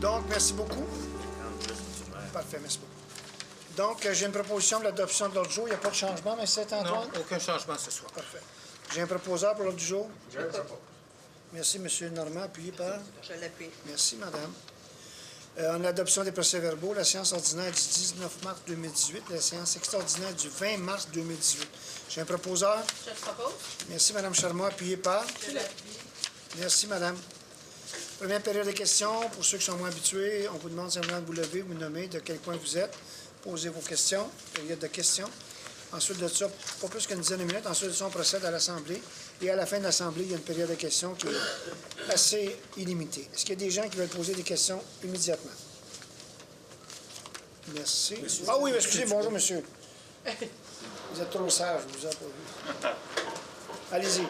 Donc, merci beaucoup. Parfait, merci beaucoup. Donc, j'ai une proposition de l'adoption de l'ordre du jour. Il n'y a pas de changement, mais c'est Antoine? Non, aucun changement ce soir. Parfait. J'ai un proposeur pour l'ordre du jour. Je le propose. Merci, M. Normand. Appuyé par? Je l'appuie. Merci, Madame. En adoption des procès-verbaux, la séance ordinaire du 19 mars 2018, la séance extraordinaire du 20 mars 2018. J'ai un proposeur. Je le propose. Merci, Mme Charmot. Appuyé par? Je l'appuie. Merci, Madame. Première période de questions. Pour ceux qui sont moins habitués, on vous demande simplement de vous lever, vous nommer de quel point vous êtes. Posez vos questions. Période de questions. Ensuite de ça, pas plus qu'une dizaine de minutes. Ensuite de ça, on procède à l'Assemblée. Et à la fin de l'Assemblée, il y a une période de questions qui est assez illimitée. Est-ce qu'il y a des gens qui veulent poser des questions immédiatement? Merci. Ah oui, excusez, bonjour, monsieur. Vous êtes trop sage, je vous ai pas vu. Allez-y.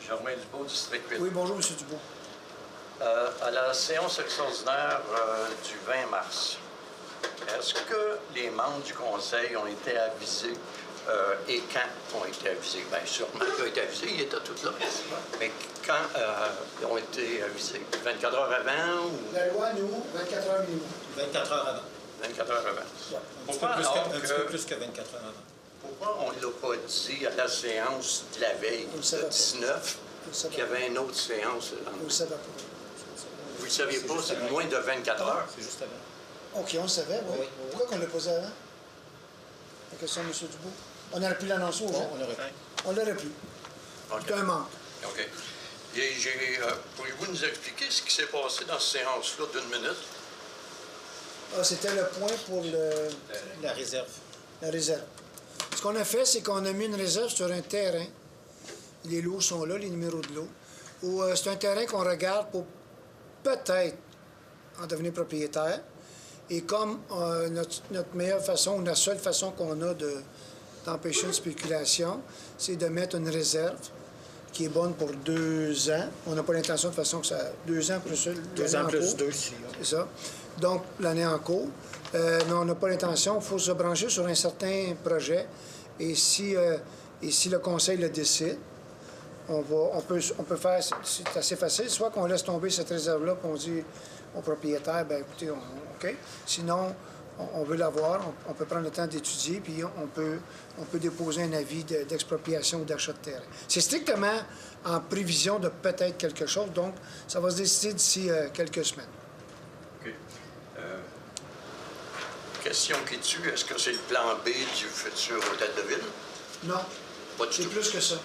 Germain Dubois, district 8. Oui, bonjour, monsieur Dubois. À la séance extraordinaire du 20 mars, est-ce que les membres du Conseil ont été avisés et quand ont été avisés? Bien, sûrement qu'ils ont été avisés, ils étaient tous là. Mais quand ils ont été avisés? 24 heures avant ou... La loi, nous, 24 heures minimum. 24 heures avant. 24 heures avant. Pourquoi Un alors petit peu plus que 24 heures avant. Pourquoi on ne l'a pas dit à la séance de la veille, On le le savait pas. 19, qu'il y avait une autre séance? Vous le savez pas. Vous ne le saviez pas, c'est moins de 24 heures. C'est juste avant. OK, on le savait, oui. Oui. Pourquoi qu'on ne l'a posé avant? La question, M. Dubois. On aurait pu l'annoncer aux gens. On aurait pu. On l'aurait pu. OK. C'est un manque. OK. Et pourriez-vous nous expliquer ce qui s'est passé dans cette séance-là d'une minute? Ah, c'était le point pour La réserve. la réserve. Ce qu'on a fait, c'est qu'on a mis une réserve sur un terrain. Les lots sont là, les numéros de lots. C'est un terrain qu'on regarde pour peut-être en devenir propriétaire. Et comme notre meilleure façon, ou la seule façon qu'on a d'empêcher une spéculation, c'est de mettre une réserve qui est bonne pour 2 ans. On n'a pas l'intention de façon que ça... 2 ans plus 2 ans plus 2, si. C'est ça. Donc, l'année en cours. Mais on n'a pas l'intention. Il faut se brancher sur un certain projet. Et si le conseil le décide, on peut faire... C'est assez facile. Soit qu'on laisse tomber cette réserve-là et on dit au propriétaire, bien, écoutez, OK. Sinon, on veut l'avoir. On peut prendre le temps d'étudier, puis on peut déposer un avis d'expropriation ou d'achat de terrain. C'est strictement en prévision de peut-être quelque chose. Donc, ça va se décider d'ici quelques semaines. OK. Question qui tue, est-ce que c'est le plan B du futur hôtel de ville? Non. Pas du C'est tout. plus que ça.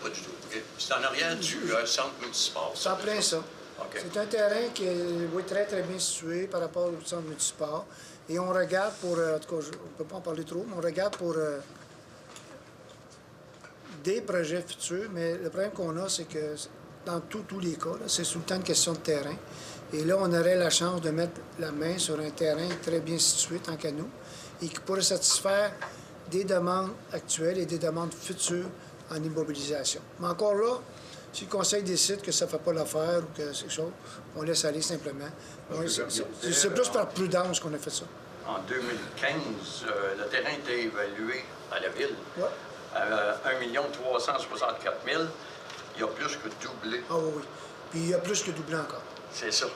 Pas du tout. OK. C'est en arrière du centre municipal. C'est en plein ça. OK. C'est un terrain qui est très, très bien situé par rapport au centre municipal. Et on regarde pour... en tout cas, on ne peut pas en parler trop, mais on regarde pour des projets futurs. Mais le problème qu'on a, c'est que dans tous les cas, là, c'est sous le temps de question de terrain. Et là, on aurait la chance de mettre la main sur un terrain très bien situé, tant qu'à nous, et qui pourrait satisfaire des demandes actuelles et des demandes futures en immobilisation. Mais encore là, si le conseil décide que ça ne fait pas l'affaire ou que c'est quelque chose, on laisse aller simplement. C'est plus par prudence qu'on a fait ça. En 2015, le terrain était évalué à la ville Ouais. à 1 364 000. Il a plus que doublé. Ah oui, oui. Puis il y a plus que doublé encore. C'est ça.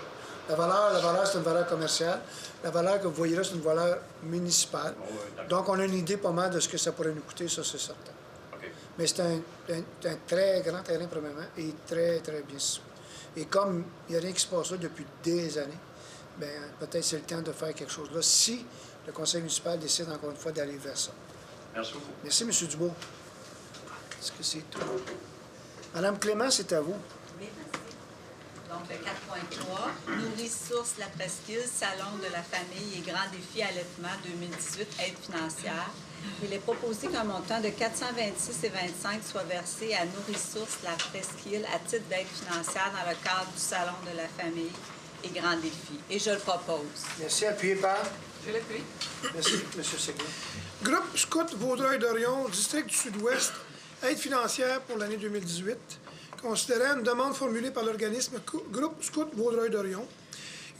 La valeur, c'est une valeur commerciale. La valeur que vous voyez là, c'est une valeur municipale. Oui, d'accord. Donc, on a une idée pas mal de ce que ça pourrait nous coûter, ça, c'est certain. OK. Mais c'est un très grand terrain, premièrement, et très, très bien situé. Et comme il n'y a rien qui se passe là depuis des années, bien, peut-être c'est le temps de faire quelque chose là, si le conseil municipal décide encore une fois d'aller vers ça. Merci beaucoup. Merci, M. Dubois. Est-ce que c'est tout? Madame Clément, c'est à vous. Oui, merci. Donc, le 4.3, Nourrisource La Presqu'île, Salon de la famille et Grand défi allaitement 2018, aide financière. Il est proposé qu'un montant de 426,25 soit versé à Nourrisource La Presqu'île à titre d'aide financière dans le cadre du Salon de la famille et Grand défi. Et je le propose. Merci. Appuyé par... Je l'appuie. Merci, M. Séguin. Groupe Scout Vaudreuil-Dorion, district du Sud-Ouest, aide financière pour l'année 2018. considérant une demande formulée par l'organisme Groupe Scout Vaudreuil-Dorion.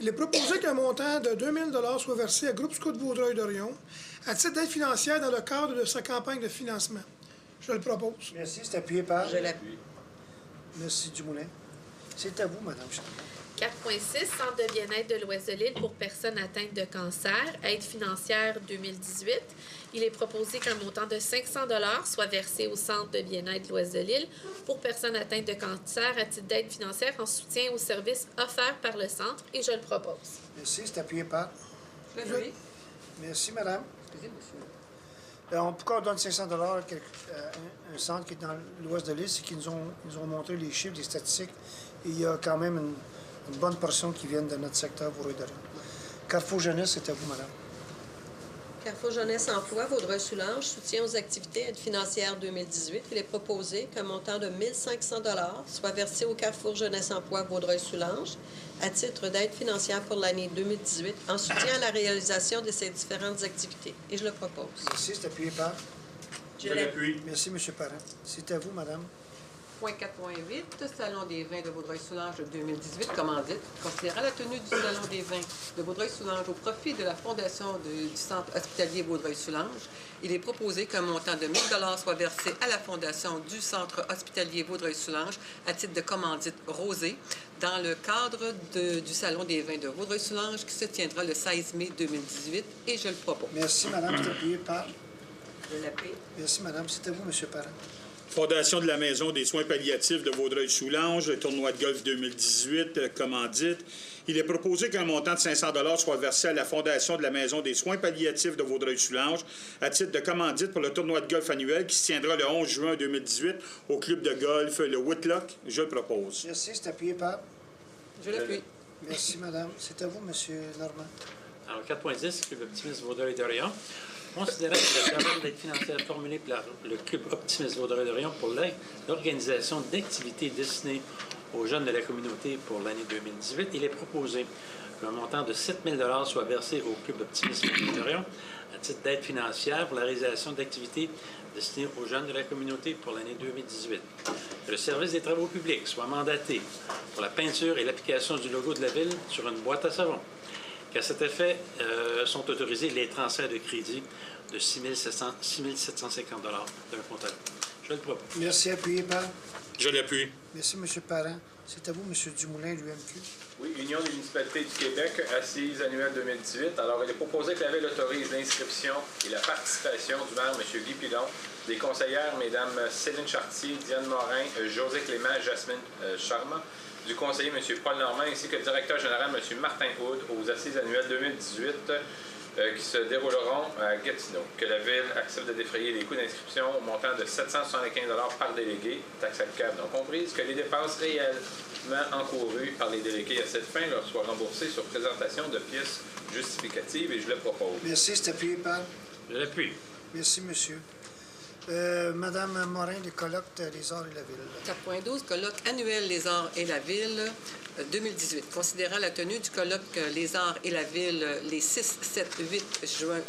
Il est proposé qu'un montant de 2 000 soit versé à Groupe Scout Vaudreuil-Dorion à titre d'aide financière dans le cadre de sa campagne de financement. Je le propose. Merci. C'est appuyé par... Je l'appuie. Merci Dumoulin. C'est à vous, Madame Charma. 4.6, Centre de bien-être de l'Ouest de l'île pour personnes atteintes de cancer, aide financière 2018. Il est proposé qu'un montant de 500 soit versé au Centre de bien-être de l'Ouest de l'île pour personnes atteintes de cancer à titre d'aide financière en soutien aux services offerts par le Centre, et je le propose. Merci. C'est appuyé par... Je l'appuie. Merci, Madame. Excusez, monsieur. Pourquoi on donne 500 à un centre qui est dans l'ouest de l'île? C'est qu'ils nous ont montré les chiffres, les statistiques. Et il y a quand même une bonne portion qui viennent de notre secteur Vaudreuil-Dorion. Carrefour Jeunesse, c'est à vous, Madame. Carrefour Jeunesse Emploi, Vaudreuil-Soulanges, soutien aux activités aide financière 2018. Il est proposé qu'un montant de 1 500 soit versé au Carrefour Jeunesse Emploi, Vaudreuil-Soulanges, à titre d'aide financière pour l'année 2018, en soutien à la réalisation de ces différentes activités. Et je le propose. Merci. C'est appuyé par... Je l'appuie. Merci, M. Parent. C'est à vous, Madame. Point 4.8, Salon des vins de Vaudreuil-Soulanges 2018, commandite. Considérant la tenue du Salon des vins de Vaudreuil-Soulanges au profit de la Fondation du Centre hospitalier Vaudreuil-Soulanges, il est proposé qu'un montant de 1 000 soit versé à la Fondation du Centre hospitalier Vaudreuil-Soulanges à titre de commandite rosée dans le cadre du Salon des vins de Vaudreuil-Soulanges qui se tiendra le 16 mai 2018, et je le propose. Merci, Madame. C'est appuyé par... Je l'appuie. Merci, Madame. C'est à vous, M. Parent. Fondation de la Maison des soins palliatifs de Vaudreuil-Soulanges, le tournoi de golf 2018, commandite. Il est proposé qu'un montant de 500 soit versé à la Fondation de la Maison des soins palliatifs de Vaudreuil-Soulanges à titre de commandite pour le tournoi de golf annuel qui se tiendra le 11 juin 2018 au club de golf le Whitlock. Je le propose. Merci. C'est appuyé par... Je l'appuie. Merci, Madame. C'est à vous, M. Normand. Alors, 4.10, Club Optimiste Vaudreuil-Dorion. Considérant que la demande d'aide financière formulée par le Club Optimiste Vaudreuil-Dorion pour l'organisation d'activités destinées aux jeunes de la communauté pour l'année 2018, il est proposé qu'un montant de 7 000 soit versé au Club Optimiste Vaudreuil-Dorion à titre d'aide financière pour la réalisation d'activités destinées aux jeunes de la communauté pour l'année 2018. Que le service des travaux publics soit mandaté pour la peinture et l'application du logo de la Ville sur une boîte à savon. Qu'à cet effet, sont autorisés les transferts de crédit de 6 750 d'un compte à l'autre. Je le propose. Merci. Appuyé par... Je l'appuie. Merci, M. Parent. C'est à vous, M. Dumoulin, l'UMQ. Oui, Union des municipalités du Québec, assise annuelle 2018. Alors, il est proposé que la Ville autorise l'inscription et la participation du maire, M. Guy Pilon, des conseillères, Mesdames Céline Chartier, Diane Morin, José Clément, Jasmine Charma, du conseiller M. Paul Normand, ainsi que le directeur général M. Martin Houd, aux assises annuelles 2018 qui se dérouleront à Gatineau. Que la Ville accepte de défrayer les coûts d'inscription au montant de 775 par délégué, taxe applicable non comprise, que les dépenses réellement encourues par les délégués à cette fin leur soient remboursées sur présentation de pièces justificatives, et je le propose. Merci. C'est appuyé par... Je l'appuie. Merci, monsieur. Madame Morin, les colloques Les Arts et la Ville. 4.12, colloque annuel Les Arts et la Ville 2018. Considérant la tenue du colloque Les Arts et la Ville les 6, 7, 8 juin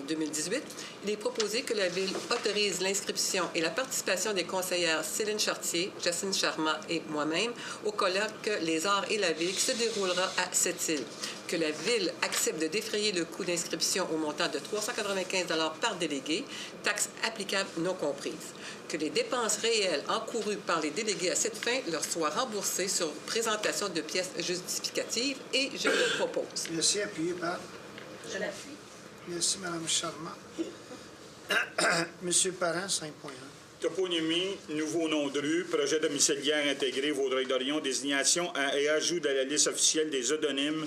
2018, il est proposé que la Ville autorise l'inscription et la participation des conseillères Céline Chartier, Jasmine Charma et moi-même au colloque Les Arts et la Ville qui se déroulera à Sept-Îles. Que la Ville accepte de défrayer le coût d'inscription au montant de 395 par délégué, taxes applicables non comprises. Que les dépenses réelles encourues par les délégués à cette fin leur soient remboursées sur présentation de pièces justificatives, et je le propose. Merci. Appuyé par... Je l'appuie. Merci, Mme Charmant. Monsieur Parent, 5.1. Toponymie, nouveau nom de rue, projet domiciliaire intégré Vaudreuil-Dorion, désignation et ajout à la liste officielle des odonymes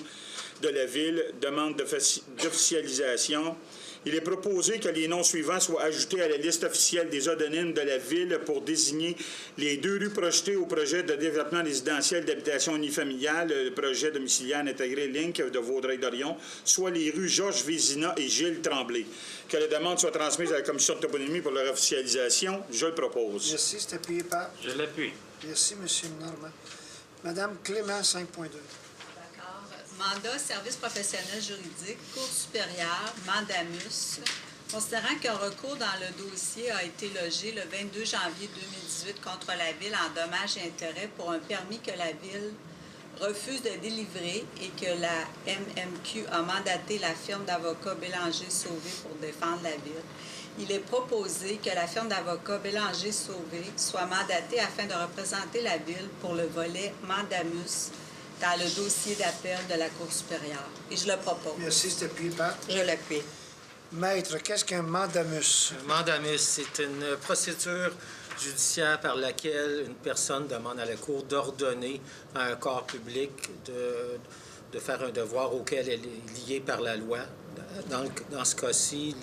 de la Ville, demande d'officialisation. Il est proposé que les noms suivants soient ajoutés à la liste officielle des odonymes de la Ville pour désigner les 2 rues projetées au projet de développement résidentiel d'habitation unifamiliale, le projet domiciliaire intégré LINC de Vaudreuil-Dorion, soit les rues Georges Vézina et Gilles Tremblay. Que la demande soit transmise à la commission de toponymie pour leur officialisation, je le propose. Merci. C'est appuyé par... Je l'appuie. Merci, M. Normand. Madame Clément, 5.2. Mandat, service professionnel juridique, Cour supérieure, Mandamus, Considérant qu'un recours dans le dossier a été logé le 22 janvier 2018 contre la Ville en dommages et intérêts pour un permis que la Ville refuse de délivrer et que la MMQ a mandaté la firme d'avocats Bélanger-Sauvé pour défendre la Ville, il est proposé que la firme d'avocats Bélanger-Sauvé soit mandatée afin de représenter la Ville pour le volet mandamus dans le dossier d'appel de la Cour supérieure. Et je le propose. Merci, c'est appuyé par. Je l'appuie. Maître, qu'est-ce qu'un mandamus? Un mandamus, c'est une procédure judiciaire par laquelle une personne demande à la Cour d'ordonner à un corps public de faire un devoir auquel elle est liée par la loi. Dans ce cas-ci,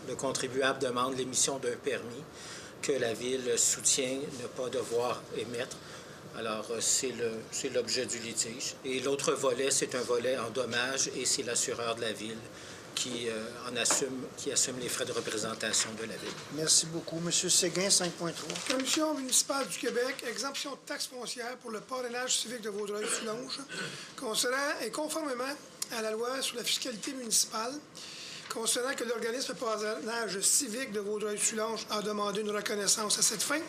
le contribuable demande l'émission d'un permis que la Ville soutient ne pas devoir émettre. Alors, c'est l'objet du litige. Et l'autre volet, c'est un volet en dommages et c'est l'assureur de la Ville qui assume les frais de représentation de la Ville. Merci beaucoup. Monsieur Séguin, 5.3. Commission municipale du Québec, exemption de taxes foncières pour le parrainage civique de Vaudreuil-Soulanges, concernant et conformément à la loi sur la fiscalité municipale, concernant que l'organisme parrainage civique de Vaudreuil-Soulanges a demandé une reconnaissance à cette fin.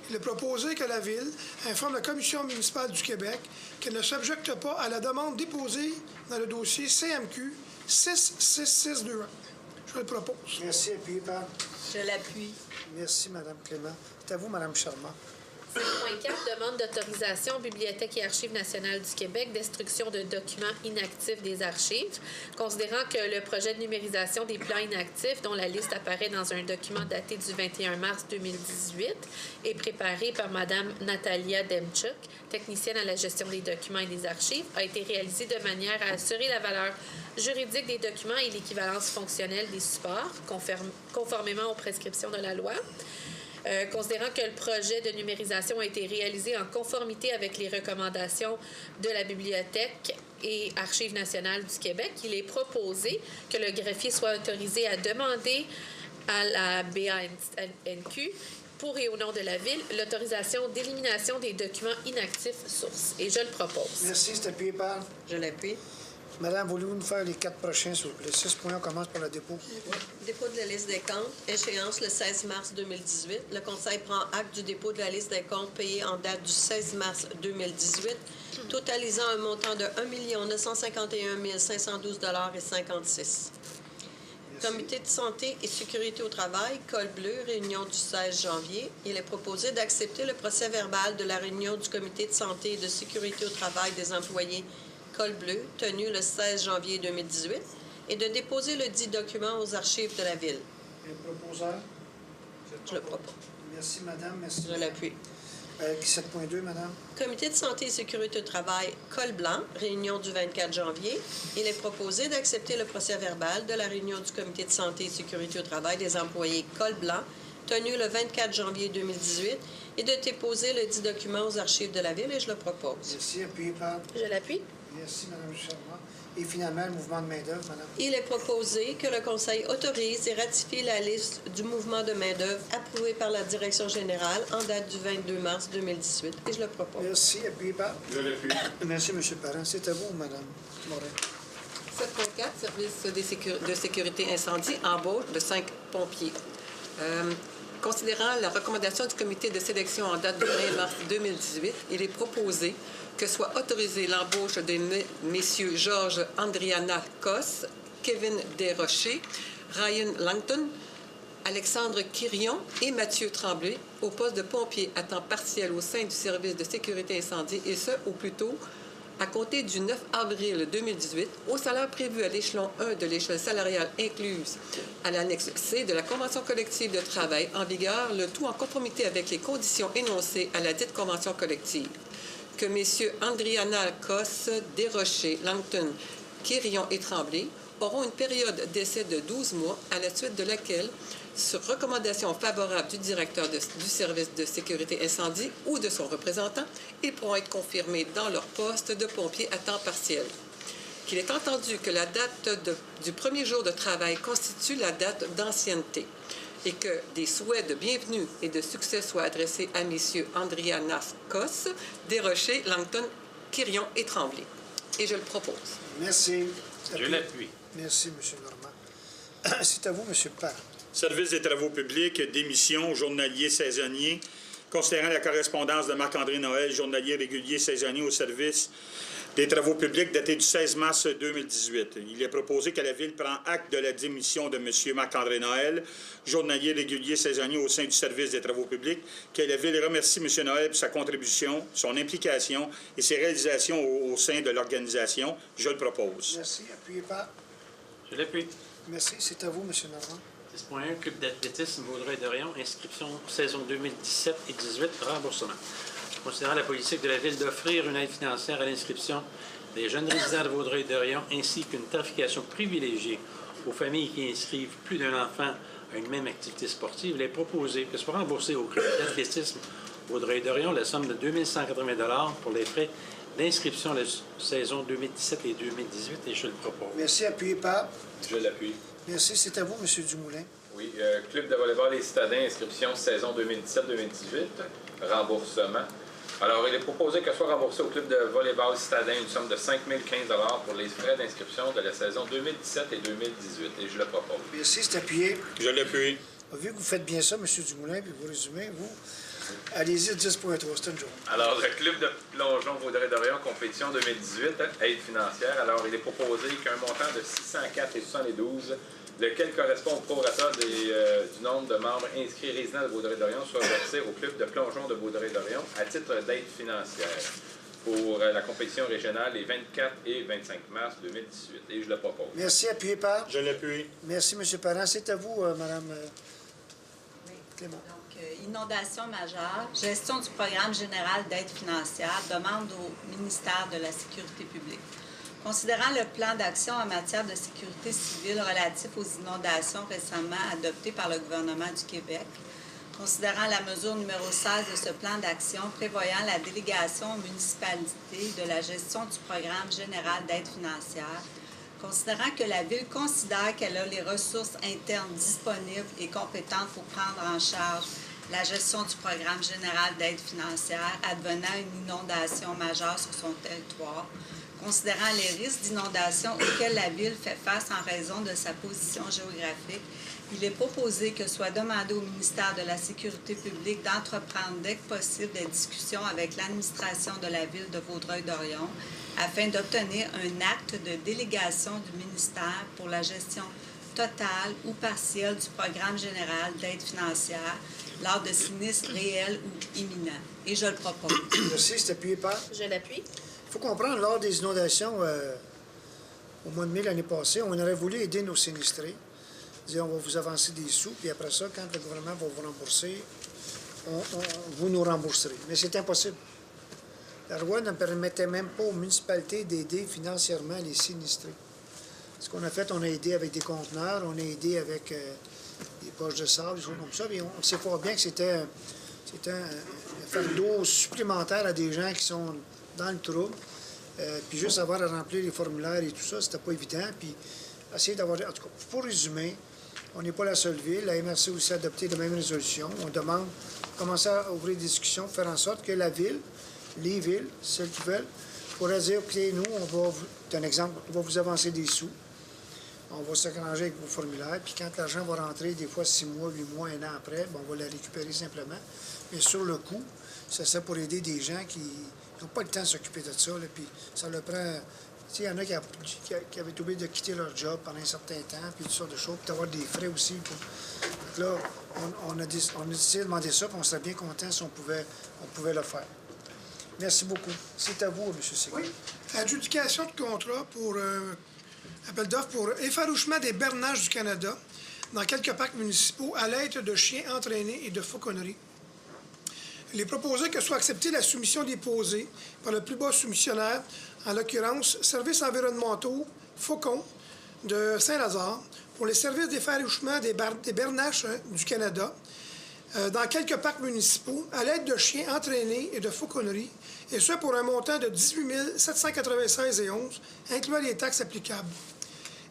Il est proposé que la Ville informe la Commission municipale du Québec qu'elle ne s'objecte pas à la demande déposée dans le dossier CMQ 66621. Je le propose. Merci, appuyé par. Je l'appuie. Merci, Mme Clément. C'est à vous, Mme Charmant. 5.4, demande d'autorisation aux Bibliothèques et Archives nationales du Québec destruction de documents inactifs des archives. Considérant que le projet de numérisation des plans inactifs, dont la liste apparaît dans un document daté du 21 mars 2018, est préparé par Mme Natalia Demchuk, technicienne à la gestion des documents et des archives, a été réalisé de manière à assurer la valeur juridique des documents et l'équivalence fonctionnelle des supports, conformément aux prescriptions de la loi. Considérant que le projet de numérisation a été réalisé en conformité avec les recommandations de la Bibliothèque et Archives nationales du Québec, il est proposé que le greffier soit autorisé à demander à la BANQ, pour et au nom de la Ville, l'autorisation d'élimination des documents inactifs sources. Et je le propose. Merci, c'est appuyé par. Je l'appuie. Madame, voulez-vous nous faire les 4 prochains, s'il vous plaît? 6.1, on commence par le dépôt. Dépôt de la liste des comptes. Échéance le 16 mars 2018. Le Conseil prend acte du dépôt de la liste des comptes payés en date du 16 mars 2018, totalisant un montant de 1 951 512,56 $. Comité de santé et sécurité au travail, col bleu, réunion du 16 janvier. Il est proposé d'accepter le procès-verbal de la réunion du comité de santé et de sécurité au travail des employés col bleu, tenue le 16 janvier 2018, et de déposer le dit document aux archives de la Ville. Le proposeur? Je le propose. Merci, Madame. Merci. Je l'appuie. 7.2, Madame. Comité de santé et sécurité au travail, col blanc, réunion du 24 janvier. Il est proposé d'accepter le procès-verbal de la réunion du comité de santé et sécurité au travail des employés col blanc, tenue le 24 janvier 2018, et de déposer le dit document aux archives de la Ville, et je le propose. Merci, appuyé par. Je l'appuie. Merci, Mme Charmant. Et finalement, le mouvement de main-d'œuvre, Madame. Il est proposé que le Conseil autorise et ratifie la liste du mouvement de main-d'œuvre approuvée par la Direction générale en date du 22 mars 2018. Et je le propose. Merci, appuyé par. Je l'appuie. Merci, M. Parent. C'est à vous, Mme Morin. 7.4, service de sécurité incendie, embauche de 5 pompiers. Considérant la recommandation du comité de sélection en date du 20 mars 2018, il est proposé que soit autorisée l'embauche de messieurs Georges Andrianakos, Kevin Desrochers, Ryan Langton, Alexandre Quirion et Mathieu Tremblay au poste de pompier à temps partiel au sein du service de sécurité incendie, et ce, au plus tôt, à compter du 9 avril 2018, au salaire prévu à l'échelon 1 de l'échelle salariale incluse à l'annexe C de la Convention collective de travail en vigueur, le tout en conformité avec les conditions énoncées à la dite Convention collective. Que messieurs Andrianakos, Desrochers, Langton, Quirion et Tremblay auront une période d'essai de 12 mois, à la suite de laquelle, sur recommandation favorable du directeur du service de sécurité incendie ou de son représentant, ils pourront être confirmés dans leur poste de pompier à temps partiel. Qu'il est entendu que la date du premier jour de travail constitue la date d'ancienneté et que des souhaits de bienvenue et de succès soient adressés à messieurs Andrianakos, Desrochers, Langton, Quirion et Tremblay. Et je le propose. Merci. Je l'appuie. Merci, M. Normand. C'est à vous, M. Parent. Service des travaux publics, démission, journalier saisonnier. Considérant la correspondance de Marc-André Noël, journalier régulier saisonnier au service des travaux publics daté du 16 mars 2018. Il est proposé que la Ville prenne acte de la démission de M. Marc-André Noël, journalier régulier saisonnier au sein du service des travaux publics, que la Ville remercie M. Noël pour sa contribution, son implication et ses réalisations au sein de l'organisation. Je le propose. Merci. Appuyez par. Je l'appuie. Merci. C'est à vous, M. Normand. 10.1, Club d'athlétisme Vaudreuil-Dorion, inscription saison 2017 et 2018, remboursement. Considérant la politique de la Ville d'offrir une aide financière à l'inscription des jeunes résidents de Vaudreuil-Dorion ainsi qu'une tarification privilégiée aux familles qui inscrivent plus d'un enfant à une même activité sportive, il est proposé que soit remboursé au Club d'athlétisme Vaudreuil-Dorion la somme de 2180 $ pour les frais d'inscription de la saison 2017 et 2018 et je le propose. Merci. Appuyez par. Je l'appuie. Merci. C'est à vous, M. Dumoulin. Oui, Club de volleyball Les Citadins, inscription saison 2017-2018, remboursement. Alors, il est proposé que soit remboursé au Club de volleyball Citadin une somme de 5 015 $ pour les frais d'inscription de la saison 2017 et 2018, et je le propose. Merci. C'est appuyé. Je l'appuie. Vu que vous faites bien ça, M. Dumoulin, puis vous résumez, vous, allez-y, 10.3, c'est une journée. Alors, le Club de plongeon Vaudreuil-Dorion, compétition 2018, aide financière. Alors, il est proposé qu'un montant de 604,72 $, lequel correspond au prorata du nombre de membres inscrits résidents de Vaudreuil-Dorion, soit versé au Club de plongeon de Vaudreuil-Dorion à titre d'aide financière pour la compétition régionale les 24 et 25 mars 2018. Et je le propose. Merci. Appuyez par. Je l'appuie. Merci, M. Parent. C'est à vous, Mme Clément. Donc, inondation majeure, gestion du programme général d'aide financière, demande au ministère de la Sécurité publique. Considérant le plan d'action en matière de sécurité civile relatif aux inondations récemment adopté par le gouvernement du Québec, considérant la mesure numéro 16 de ce plan d'action prévoyant la délégation aux municipalités de la gestion du programme général d'aide financière, considérant que la Ville considère qu'elle a les ressources internes disponibles et compétentes pour prendre en charge la gestion du programme général d'aide financière advenant une inondation majeure sur son territoire, considérant les risques d'inondation auxquels la Ville fait face en raison de sa position géographique, il est proposé que soit demandé au ministère de la Sécurité publique d'entreprendre dès que possible des discussions avec l'administration de la Ville de Vaudreuil-Dorion afin d'obtenir un acte de délégation du ministère pour la gestion totale ou partielle du programme général d'aide financière lors de sinistres réels ou imminents. Et je le propose. Merci. C'est appuyé par. Je l'appuie. Il faut comprendre, lors des inondations au mois de mai l'année passée, on aurait voulu aider nos sinistrés. Dire, on va vous avancer des sous, puis après ça, quand le gouvernement va vous rembourser, vous nous rembourserez. Mais c'est impossible. La loi ne permettait même pas aux municipalités d'aider financièrement les sinistrés. Ce qu'on a fait, on a aidé avec des conteneurs, on a aidé avec des poches de sable, des choses comme ça, mais on sait pas bien que c'était un fardeau supplémentaire à des gens qui sont dans le trouble. Puis juste avoir à remplir les formulaires et tout ça, c'était pas évident. Puis essayer d'avoir... En tout cas, pour résumer, on n'est pas la seule ville. La MRC aussi a adopté la même résolution. On demande de commencer à ouvrir des discussions, faire en sorte que la ville, les villes, celles qui veulent, pourraient dire, OK, nous, on va, c'est un exemple, on va vous avancer des sous. On va s'arranger avec vos formulaires. Puis quand l'argent va rentrer, des fois 6 mois, 8 mois, 1 an après, bien, on va la récupérer simplement. Mais sur le coup, ça serait pour aider des gens qui n'ont pas le temps de s'occuper de ça. Là, puis ça leur prend... Tu sais, il y en a qui avaient été obligés de quitter leur job pendant un certain temps, puis toutes sortes de choses, puis d'avoir des frais aussi. Donc là, on a décidé de demander ça, puis on serait bien content si on pouvait le faire. Merci beaucoup. C'est à vous, M. Séguin. Oui. Adjudication de contrat pour appel d'offres pour effarouchement des bernages du Canada dans quelques parcs municipaux à l'aide de chiens entraînés et de fauconnerie. Il est proposé que soit acceptée la soumission déposée par le plus bas soumissionnaire, en l'occurrence Services environnementaux Faucon de Saint-Lazare, pour les services d'effarouchement des bernaches du Canada dans quelques parcs municipaux à l'aide de chiens entraînés et de fauconnerie, et ce pour un montant de 18 796,11 $, incluant les taxes applicables.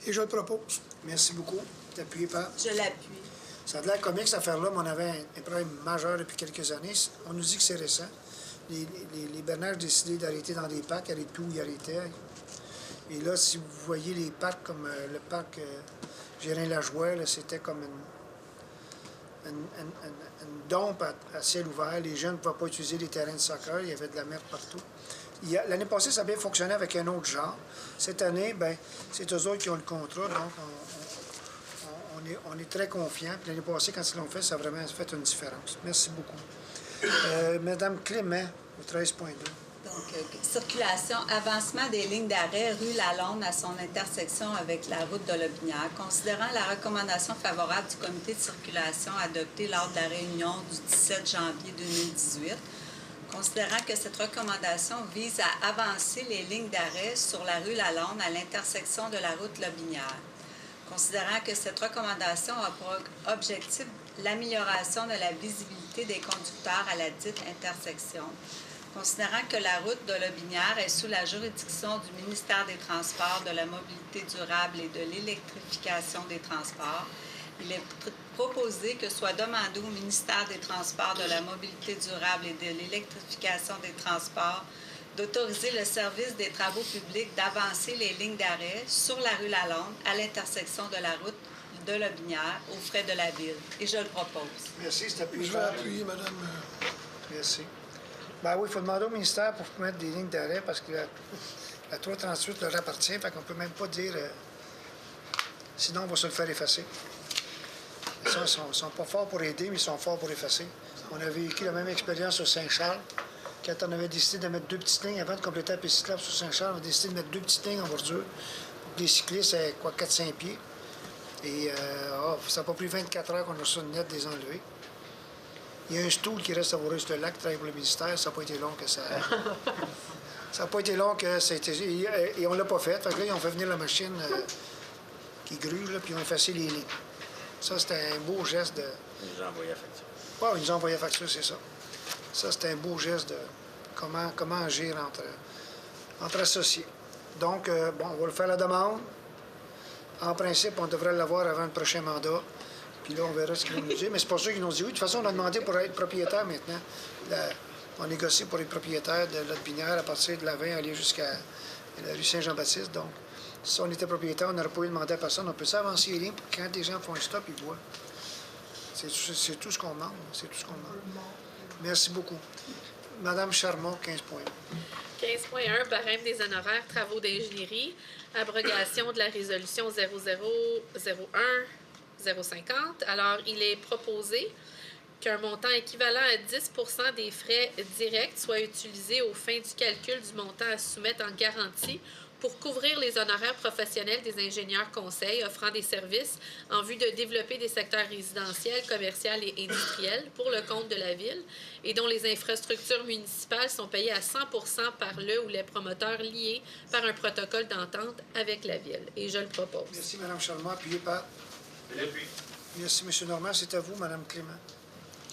Et je le propose. Merci beaucoup. C'est appuyé par... Je l'appuie. Ça a l'air comique, cette affaire-là, mais on avait un problème majeur depuis quelques années. On nous dit que c'est récent. Les bernages décidaient d'arrêter dans des parcs, arrêtaient tout, ils arrêtaient. Et là, si vous voyez les parcs comme le parc Gérin-la-Joie, là, c'était comme une dompe à ciel ouvert. Les jeunes ne pouvaient pas utiliser les terrains de soccer. Il y avait de la merde partout. L'année passée, ça a bien fonctionné avec un autre genre. Cette année, ben, c'est eux autres qui ont le contrat, donc on est très confiants. Puis l'année passée, quand ils l'ont fait, ça a vraiment fait une différence. Merci beaucoup. Madame Clément, au 13.2. Donc, circulation, avancement des lignes d'arrêt rue Lalonde à son intersection avec la route de Lobinière. Considérant la recommandation favorable du comité de circulation adoptée lors de la réunion du 17 janvier 2018, considérant que cette recommandation vise à avancer les lignes d'arrêt sur la rue Lalonde à l'intersection de la route Lobinière. Considérant que cette recommandation a pour objectif l'amélioration de la visibilité des conducteurs à la dite intersection, considérant que la route de Lobinière est sous la juridiction du ministère des Transports, de la mobilité durable et de l'électrification des transports, il est proposé que soit demandé au ministère des Transports, de la mobilité durable et de l'électrification des transports d'autoriser le service des travaux publics d'avancer les lignes d'arrêt sur la rue Lalonde à l'intersection de la route de Lobinière aux frais de la Ville. Et je le propose. Merci, c'est appuyé. Je vais appuyer, madame. Merci. Ben oui, il faut demander au ministère pour mettre des lignes d'arrêt parce que la 338 leur appartient, fait qu'on ne peut même pas dire... sinon, on va se le faire effacer. Ils ne sont pas forts pour aider, mais ils sont forts pour effacer. On a vécu la même expérience au Saint-Charles. Quand on avait décidé de mettre 2 petites lignes, avant de compléter la piste cyclable sur Saint-Charles, on a décidé de mettre 2 petites lignes en bordure pour que les cyclistes aient 4-5 pieds. Et ça n'a pas pris 24 heures qu'on a reçu une lettre des enlevés. Il y a un stool qui reste à Vaudreuil-sur-le-Lac, qui travaille pour le ministère. Ça n'a pas été long que ça... ça n'a pas été long que ça a été... Et on ne l'a pas fait. Fait que là, ils ont fait venir la machine qui gruge, là, puis ils ont effacé les lignes. Ça, c'était un beau geste de... Ils nous ont envoyé la facture. Oui, ils nous ont envoyé la facture, c'est ça. Ça, c'était un beau geste de comment agir entre associés. Donc, bon, on va le faire la demande. En principe, on devrait l'avoir avant le prochain mandat. Puis là, on verra ce qu'ils vont nous dire. Mais c'est pas sûr qu'ils nous disent oui. De toute façon, on a demandé pour être propriétaire maintenant. On négocie pour être propriétaire de Lotbinière à partir de la 20 aller jusqu'à la rue Saint-Jean-Baptiste. Donc, si on était propriétaire, on n'aurait pas eu demandé à personne. On peut s'avancer les lignes pour que quand les gens font un stop, ils voient. C'est tout ce qu'on demande. C'est tout ce qu'on demande. Merci beaucoup. Madame Charmont, 15 points. 15.1, barème des honoraires, travaux d'ingénierie, abrogation de la résolution 0001-050. Alors, il est proposé qu'un montant équivalent à 10 des frais directs soit utilisé aux fins du calcul du montant à soumettre en garantie pour couvrir les honoraires professionnels des ingénieurs conseils offrant des services en vue de développer des secteurs résidentiels, commerciaux et industriels pour le compte de la Ville et dont les infrastructures municipales sont payées à 100 par le ou les promoteurs liés par un protocole d'entente avec la Ville. Et je le propose. Merci, Mme Charmont. Appuyé par... Merci, M. Normand. C'est à vous, Mme Clément.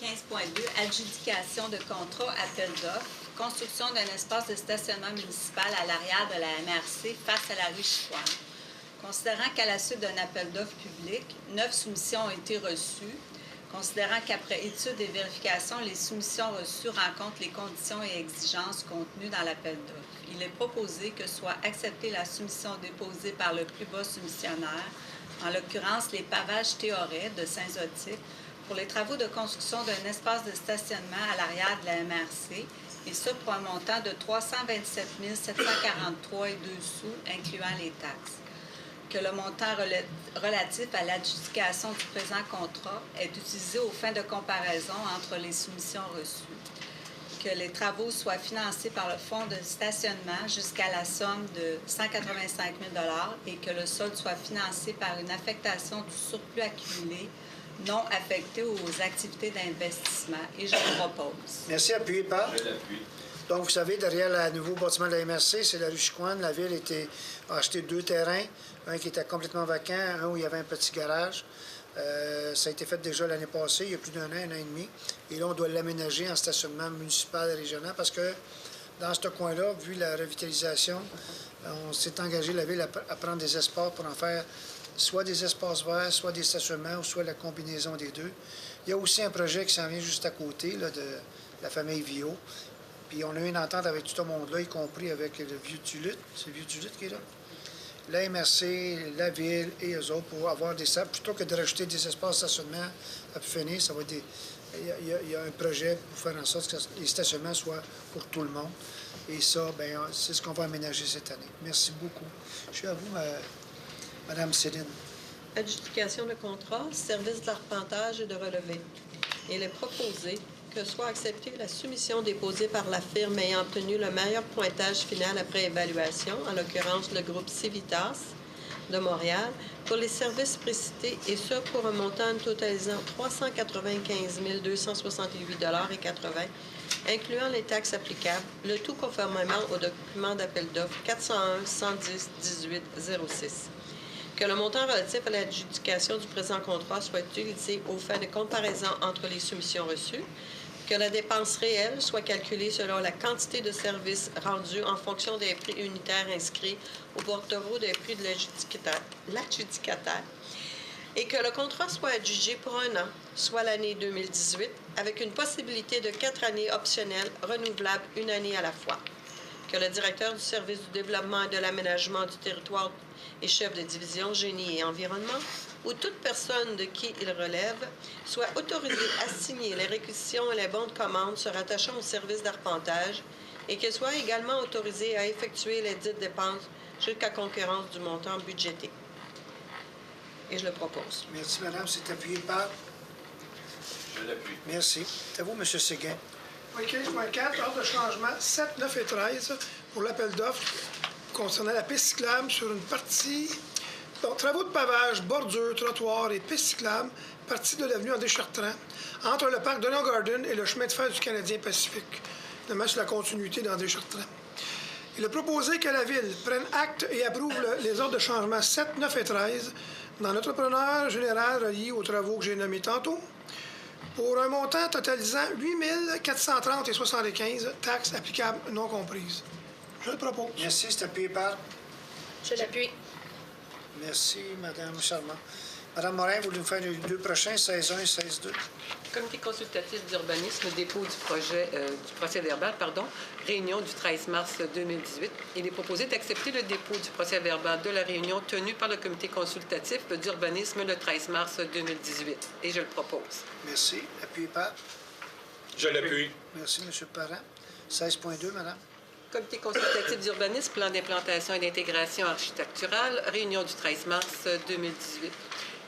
15.2, adjudication de contrat appel d'offres, construction d'un espace de stationnement municipal à l'arrière de la MRC face à la rue Chicoine. Considérant qu'à la suite d'un appel d'offres public, 9 soumissions ont été reçues, considérant qu'après étude et vérification, les soumissions reçues rencontrent les conditions et exigences contenues dans l'appel d'offres, il est proposé que soit acceptée la soumission déposée par le plus bas soumissionnaire, en l'occurrence les pavages Théoret de Saint-Zotique, pour les travaux de construction d'un espace de stationnement à l'arrière de la MRC, et ce pour un montant de 327 743 et 2 sous, incluant les taxes. Que le montant relatif à l'adjudication du présent contrat est utilisé aux fins de comparaison entre les soumissions reçues. Que les travaux soient financés par le fonds de stationnement jusqu'à la somme de 185 000 et que le solde soit financé par une affectation du surplus accumulé non affecté aux activités d'investissement. Et je le propose. Merci. Appuyé par? Je l'appuie. Donc, vous savez, derrière le nouveau bâtiment de la MRC, c'est la rue Chicoine. La Ville a acheté 2 terrains, un qui était complètement vacant, un où il y avait un petit garage. Ça a été fait déjà l'année passée, il y a plus d'1 an, 1 an et demi. Et là, on doit l'aménager en stationnement municipal et régional parce que dans ce coin-là, vu la revitalisation, on s'est engagé, la Ville, à prendre des espaces pour en faire soit des espaces verts, soit des stationnements, ou soit la combinaison des deux. Il y a aussi un projet qui s'en vient juste à côté, là, de la famille Vio. Puis on a eu une entente avec tout ce monde-là, y compris avec le vieux Duluth. C'est le vieux Duluth qui est là. la MRC, la Ville et eux autres pour avoir des salles. Plutôt que de rajouter des espaces de stationnement à finir, ça va être il y a un projet pour faire en sorte que les stationnements soient pour tout le monde. Et ça, bien, c'est ce qu'on va aménager cette année. Merci beaucoup. Je suis à vous, Mme Céline. Adjudication de contrat, service d'arpentage et de relevé. Il est proposé que soit acceptée la soumission déposée par la firme ayant obtenu le meilleur pointage final après évaluation, en l'occurrence le groupe Civitas de Montréal, pour les services précités, et ce pour un montant totalisant 395 268,80 $, incluant les taxes applicables, le tout conformément au document d'appel d'offres 401-110-18-06. Que le montant relatif à l'adjudication du présent contrat soit utilisé aux fins de comparaison entre les soumissions reçues, que la dépense réelle soit calculée selon la quantité de services rendus en fonction des prix unitaires inscrits au bordereau des prix de l'adjudicataire, et que le contrat soit adjugé pour 1 an, soit l'année 2018, avec une possibilité de 4 années optionnelles renouvelables 1 année à la fois. Que le directeur du service du développement et de l'aménagement du territoire et chef de division génie et environnement, ou toute personne de qui il relève, soit autorisé à signer les réquisitions et les bons de commande se rattachant au service d'arpentage, et qu'il soit également autorisé à effectuer les dites dépenses jusqu'à concurrence du montant budgété. Et je le propose. Merci, madame. C'est appuyé par? Je l'appuie. Merci. C'est à vous, M. Séguin. Oui, 15.4, ordre de changement 7, 9 et 13 pour l'appel d'offres concernant la piste cyclable sur une partie. Donc, travaux de pavage, bordure, trottoir et piste cyclable, partie de l'avenue André Chartrand, entre le parc Donald Garden et le chemin de fer du Canadien Pacifique. Notamment sur la continuité d'André Chartrand. Il est proposé que la Ville prenne acte et approuve les ordres de changement 7, 9 et 13 dans l'entrepreneur général relié aux travaux que j'ai nommés tantôt, pour un montant totalisant 8 430,75 $, taxes applicables non comprises. Je le propose. Merci. C'est appuyé par? Je l'appuie. Merci, Mme Charmant. Mme Morin, vous voulez nous faire les deux prochains, 16-1 et 16-2? Comité consultatif d'urbanisme, dépôt du procès-verbal, réunion du 13 mars 2018. Il est proposé d'accepter le dépôt du procès-verbal de la réunion tenue par le comité consultatif d'urbanisme le 13 mars 2018. Et je le propose. Merci. Appuyé par? Je l'appuie. Merci, M. Parent. 16.2, Madame. Comité consultatif d'urbanisme, plan d'implantation et d'intégration architecturale, réunion du 13 mars 2018.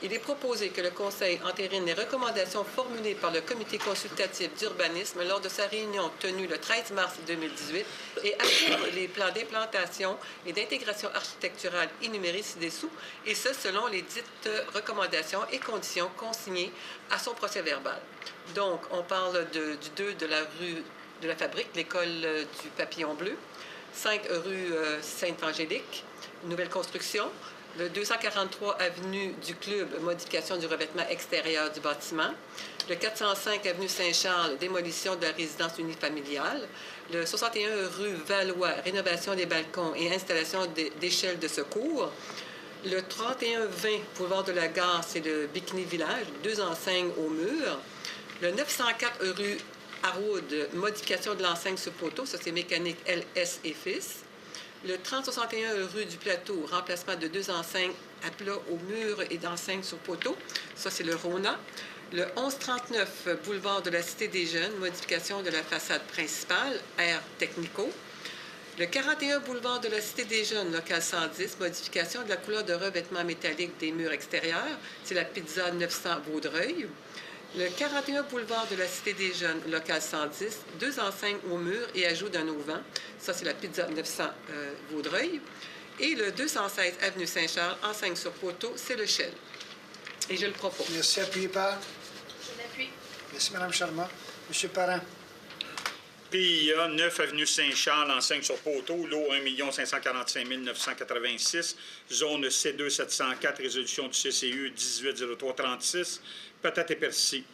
Il est proposé que le Conseil entérine les recommandations formulées par le Comité consultatif d'urbanisme lors de sa réunion tenue le 13 mars 2018 et approuve les plans d'implantation et d'intégration architecturale énumérés ci-dessous, et ce, selon les dites recommandations et conditions consignées à son procès-verbal. Donc, on parle du 2 de la rue de la Fabrique, l'école du Papillon Bleu, 5 rue Sainte-Angélique, nouvelle construction, le 243 avenue du Club, modification du revêtement extérieur du bâtiment, le 405 avenue Saint-Charles, démolition de la résidence unifamiliale, le 61 rue Valois, rénovation des balcons et installation d'échelles de secours, le 3120 boulevard de la Gare, c'est le Bikini Village, 2 enseignes au mur, le 904 rue Harwood, modification de l'enseigne sur poteau, ça c'est mécanique LS et Fils. Le 3061 rue du Plateau, remplacement de 2 enseignes à plat au mur et d'enseignes sur poteau, ça c'est le Rona. Le 1139 boulevard de la Cité des Jeunes, modification de la façade principale, Air Technico. Le 41 boulevard de la Cité des Jeunes, local 110, modification de la couleur de revêtement métallique des murs extérieurs, c'est la Pizza 900 Vaudreuil. Le 41 boulevard de la Cité des Jeunes, local 110, 2 enseignes au mur et ajout d'un auvent. Ça, c'est la Pizza 900 Vaudreuil. Et le 216 avenue Saint-Charles, enseigne sur poteau, c'est le Shell. Et je le propose. Merci. Appuyé par? Je l'appuie. Merci, Mme Charmant. M. Parent. PIA, 9 avenue Saint-Charles, enseigne sur poteau, lot 1 545 986, zone C2 704, résolution du CCU 180336, patate et persil.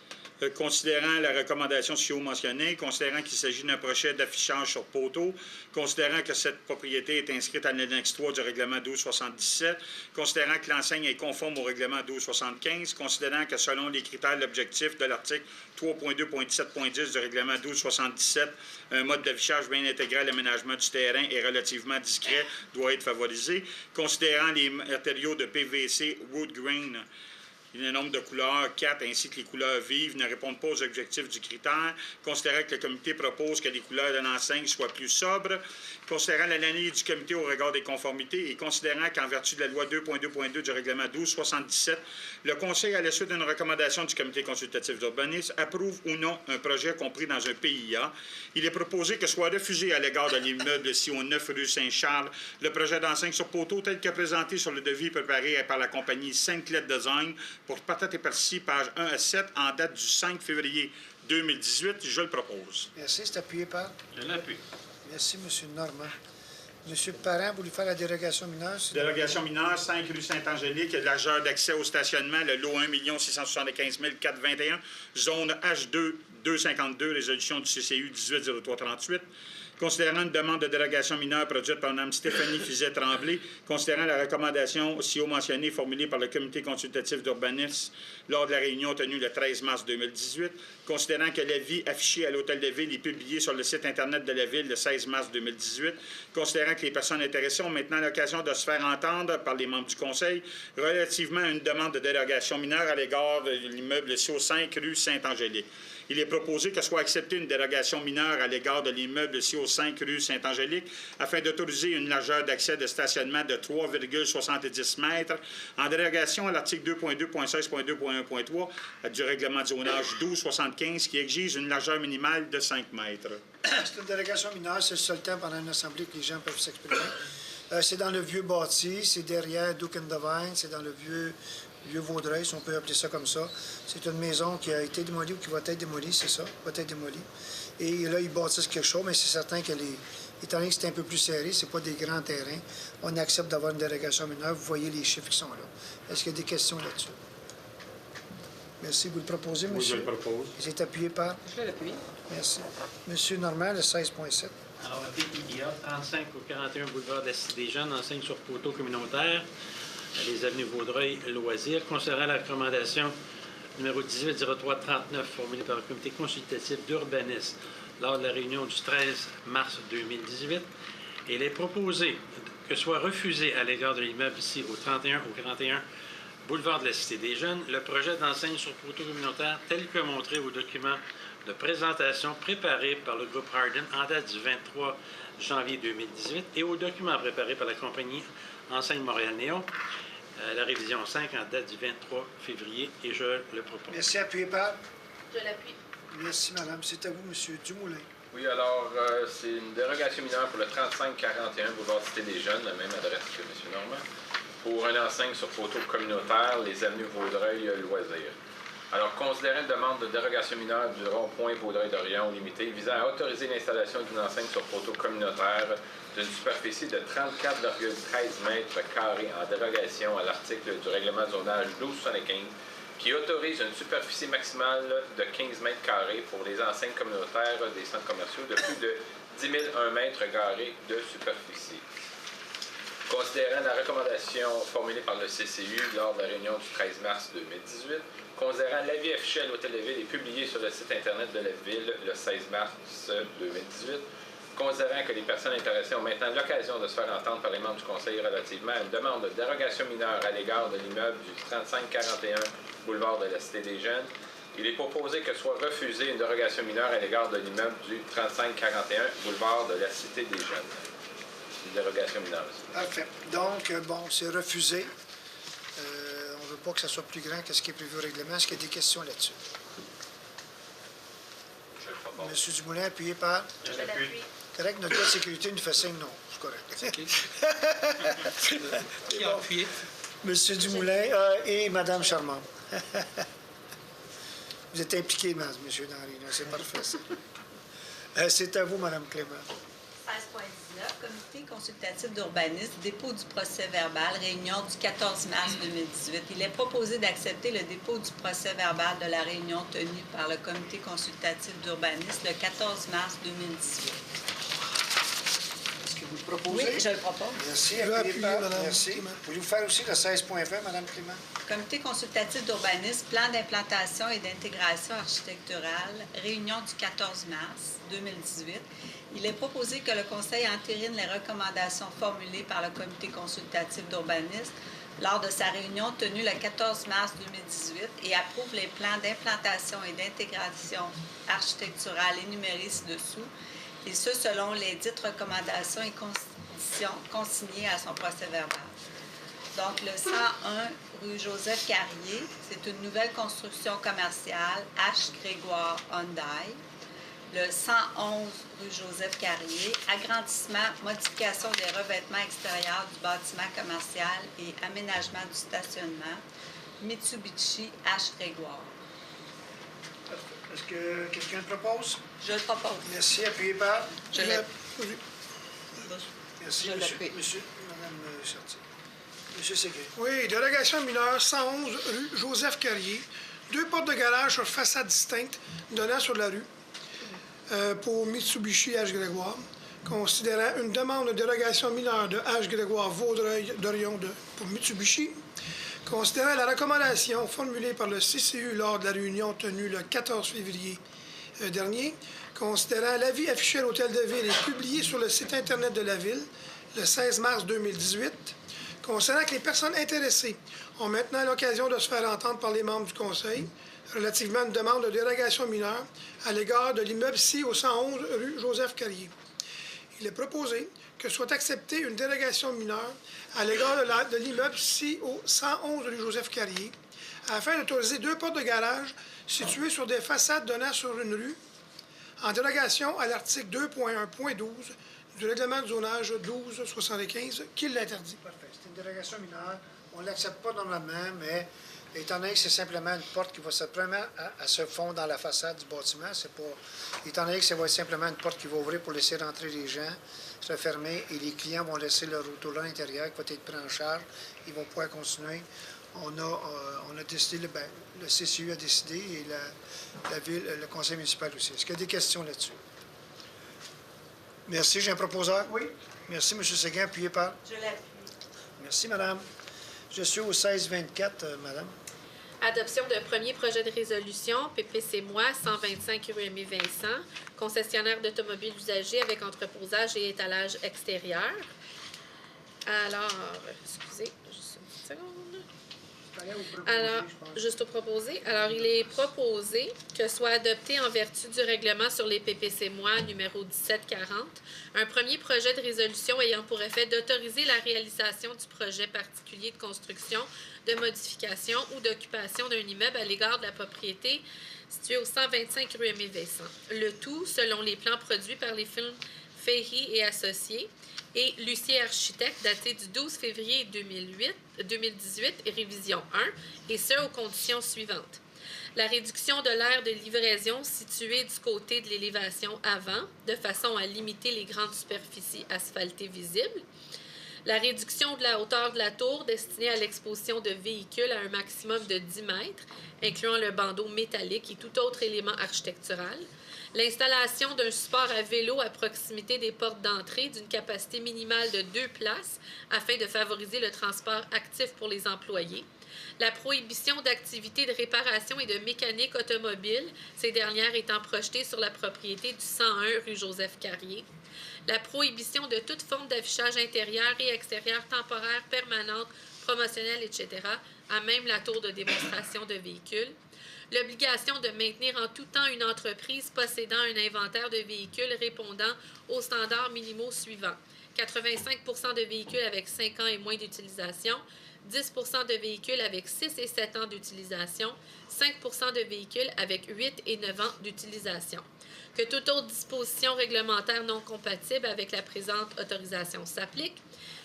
Considérant la recommandation ci-haut mentionnée, considérant qu'il s'agit d'un projet d'affichage sur poteau, considérant que cette propriété est inscrite à l'annexe 3 du règlement 1277, considérant que l'enseigne est conforme au règlement 1275, considérant que selon les critères l'objectif de l'article 3.2.17.10 du règlement 1277, un mode d'affichage bien intégré à l'aménagement du terrain et relativement discret doit être favorisé, considérant les matériaux de PVC wood grain, le nombre de couleurs 4 ainsi que les couleurs vives ne répondent pas aux objectifs du critère, considérant que le comité propose que les couleurs de l'enseigne soient plus sobres, considérant l'analyse du comité au regard des conformités et considérant qu'en vertu de la loi 2.2.2 du règlement 1277, le Conseil, à la suite d'une recommandation du comité consultatif d'urbanisme, approuve ou non un projet compris dans un PIA. Il est proposé que soit refusé à l'égard de l'immeuble SIO 9 rue Saint-Charles le projet d'enseigne sur poteau tel que présenté sur le devis préparé par la compagnie Saint-Clette Design pour Patate et Percy, pages 1 à 7, en date du 5 février 2018. Je le propose. Merci. C'est appuyé par? Je l'appuie. Merci, M. Normand. M. Parent, voulu faire la dérogation mineure? Dérogation mineure, 5 rue Saint-Angélique, largeur d'accès au stationnement, le lot 1 675 421, zone H2 252, résolution du CCU 180338. Considérant une demande de dérogation mineure produite par Mme Stéphanie Fizet-Tremblay, considérant la recommandation ci-haut mentionnée formulée par le comité consultatif d'urbanisme lors de la réunion tenue le 13 mars 2018, considérant que l'avis affiché à l'Hôtel de Ville est publié sur le site Internet de la Ville le 16 mars 2018, considérant que les personnes intéressées ont maintenant l'occasion de se faire entendre par les membres du Conseil relativement à une demande de dérogation mineure à l'égard de l'immeuble SIO 5 rue Saint-Angélique. Il est proposé que soit acceptée une dérogation mineure à l'égard de l'immeuble SIO 5 rue Saint-Angélique afin d'autoriser une largeur d'accès de stationnement de 3,70 mètres en dérogation à l'article 2.2.16.2.1.3 du règlement de zonage 1275 qui exige une largeur minimale de 5 mètres. C'est une dérogation mineure, c'est le seul temps pendant une assemblée que les gens peuvent s'exprimer. C'est dans le vieux bâti, c'est derrière Duke and Devine, c'est dans le vieux Vaudreuil, si on peut appeler ça comme ça. C'est une maison qui a été démolie ou qui va être démolie, c'est ça, va être démolie. Et là, ils bâtissent quelque chose, mais c'est certain que étant donné que c'est un peu plus serré, c'est pas des grands terrains, on accepte d'avoir une dérogation mineure. Vous voyez les chiffres qui sont là. Est-ce qu'il y a des questions là-dessus? Merci. Vous le proposez, monsieur? Oui, je le propose. C'est appuyé par? Je l'appuie. Merci. Monsieur Normand, le 16.7. Alors, le PIA, 35 au 41 boulevard de la Cité des Jeunes, enseigne sur poteau communautaire, les avenues Vaudreuil, Loisirs, considérant la recommandation numéro 180339 formulée par le comité consultatif d'urbanisme lors de la réunion du 13 mars 2018. Il est proposé que soit refusé à l'égard de l'immeuble ici au 31 au 41 boulevard de la Cité des Jeunes le projet d'enseigne sur poteau communautaire tel que montré au document de présentation préparé par le groupe Hardin en date du 23 janvier 2018 et au document préparé par la compagnie Enseigne Montréal-Néon, la révision 5 en date du 23 février, et je le propose. Merci. Appuyé par? Je l'appuie. Merci, madame. C'est à vous, monsieur Dumoulin. Oui, alors, c'est une dérogation mineure pour le 3541 boulevard Cité des Jeunes, la même adresse que M. Normand, pour une enseigne sur poteau communautaire, les avenues Vaudreuil, Loisirs. Alors, considérant une demande de dérogation mineure du rond-point Vaudreuil-Dorion limité visant à autoriser l'installation d'une enseigne sur poteau communautaire d'une superficie de 34,13 mètres carrés en dérogation à l'article du règlement de zonage 1275 qui autorise une superficie maximale de 15 mètres carrés pour les enseignes communautaires des centres commerciaux de plus de 10 001 mètres carrés de superficie. Considérant la recommandation formulée par le CCU lors de la réunion du 13 mars 2018, considérant l'avis affiché à l'Hôtel de Ville et publié sur le site Internet de la Ville le 16 mars 2018, considérant que les personnes intéressées ont maintenant l'occasion de se faire entendre par les membres du Conseil relativement à une demande de dérogation mineure à l'égard de l'immeuble du 3541 boulevard de la Cité des Jeunes, il est proposé que soit refusée une dérogation mineure à l'égard de l'immeuble du 3541 boulevard de la Cité des Jeunes. Une dérogation mineure. Parfait. Donc, bon, c'est refusé. On ne veut pas que ça soit plus grand que ce qui est prévu au règlement. Est-ce qu'il y a des questions là-dessus? Je le propose. Monsieur Dumoulin, appuyé par? Je l'appuie. Correct, notre gars de sécurité nous fait signe non. C'est correct. Qui a appuyé? Monsieur Dumoulin et Madame Charmant. Vous êtes impliqué, monsieur Henry. C'est parfait, ça. C'est à vous, Madame Clément. 16.19, comité consultatif d'urbanisme, dépôt du procès-verbal, réunion du 14 mars 2018. Il est proposé d'accepter le dépôt du procès-verbal de la réunion tenue par le comité consultatif d'urbanisme le 14 mars 2018. Est-ce que vous le proposez? Oui, je le propose. Merci. Je vais Appuyez appuyer, par. Madame Merci. Clément. Voulez-vous faire aussi le 16.20, Mme Clément? Comité consultatif d'urbanisme, plan d'implantation et d'intégration architecturale, réunion du 14 mars 2018. Il est proposé que le Conseil entérine les recommandations formulées par le Comité consultatif d'urbanisme lors de sa réunion tenue le 14 mars 2018 et approuve les plans d'implantation et d'intégration architecturale énumérés ci-dessous, et ce selon les dites recommandations et conditions consignées à son procès-verbal. Donc, le 101 rue Joseph-Carrier, c'est une nouvelle construction commerciale H. Grégoire Hyundai. Le 111 rue Joseph-Carrier, agrandissement, modification des revêtements extérieurs du bâtiment commercial et aménagement du stationnement, Mitsubishi H. Grégoire. Est-ce que quelqu'un le propose? Je le propose. Merci. Appuyez par. Je l'ai. Merci, Je monsieur. l'appuie. Monsieur, Mme Chartier. Monsieur Séguin. Oui, délégation mineure 111 rue Joseph-Carrier. 2 portes de garage sur façade distincte donnant sur la rue pour Mitsubishi H. Grégoire. Considérant une demande de délégation mineure de H. Grégoire Vaudreuil-Dorion pour Mitsubishi. Considérant la recommandation formulée par le CCU lors de la réunion tenue le 14 février dernier, considérant l'avis affiché à l'Hôtel de Ville et publié sur le site Internet de la Ville le 16 mars 2018, considérant que les personnes intéressées ont maintenant l'occasion de se faire entendre par les membres du Conseil relativement à une demande de dérogation mineure à l'égard de l'immeuble ci au 111 rue Joseph-Carrier. Il est proposé que soit acceptée une dérogation mineure à l'égard de l'immeuble ci au 111 rue Joseph-Carrier afin d'autoriser 2 portes de garage situées sur des façades donnant sur une rue en dérogation à l'article 2.1.12 du règlement de zonage 1275 qui l'interdit. Parfait. C'est une délégation mineure. On ne l'accepte pas normalement, mais étant donné que c'est simplement une porte qui va simplement à se fondre dans la façade du bâtiment, c'est pas. Étant donné que ça va être simplement une porte qui va ouvrir pour laisser rentrer les gens, se fermer, et les clients vont laisser leur auto à l'intérieur qui va être pris en charge. Ils vont pouvoir continuer. On a décidé, le CCU a décidé et la Ville, le Conseil municipal aussi. Est-ce qu'il y a des questions là-dessus? Merci. J'ai un proposeur? Oui. Merci, M. Séguin. Appuyé par? Je l'appuie. Merci, madame. Je suis au 1624, madame. Adoption d'un premier projet de résolution, PPC Moi, 125 rue Aimé Vincent, concessionnaire d'automobiles usagés avec entreposage et étalage extérieur. Alors, excusez, juste une petite seconde. Alors, juste au proposé. Alors, il est proposé que soit adopté en vertu du règlement sur les PPC Moi numéro 1740 un premier projet de résolution ayant pour effet d'autoriser la réalisation du projet particulier de construction, de modification ou d'occupation d'un immeuble à l'égard de la propriété située au 125 rue Aimé Vincent. Le tout selon les plans produits par les firmes Ferry et Associés et Lucier Architecte daté du 12 février 2018 et révision 1, et ce aux conditions suivantes. La réduction de l'aire de livraison située du côté de l'élévation avant, de façon à limiter les grandes superficies asphaltées visibles. La réduction de la hauteur de la tour destinée à l'exposition de véhicules à un maximum de 10 mètres, incluant le bandeau métallique et tout autre élément architectural. L'installation d'un support à vélo à proximité des portes d'entrée d'une capacité minimale de 2 places afin de favoriser le transport actif pour les employés. La prohibition d'activités de réparation et de mécanique automobile, ces dernières étant projetées sur la propriété du 101 rue Joseph-Carrier. La prohibition de toute forme d'affichage intérieur et extérieur temporaire, permanente, promotionnelle, etc., à même la tour de démonstration de véhicules. L'obligation de maintenir en tout temps une entreprise possédant un inventaire de véhicules répondant aux standards minimaux suivants. 85 de véhicules avec 5 ans et moins d'utilisation, 10 de véhicules avec 6 et 7 ans d'utilisation, 5 de véhicules avec 8 et 9 ans d'utilisation. Que toute autre disposition réglementaire non compatible avec la présente autorisation s'applique.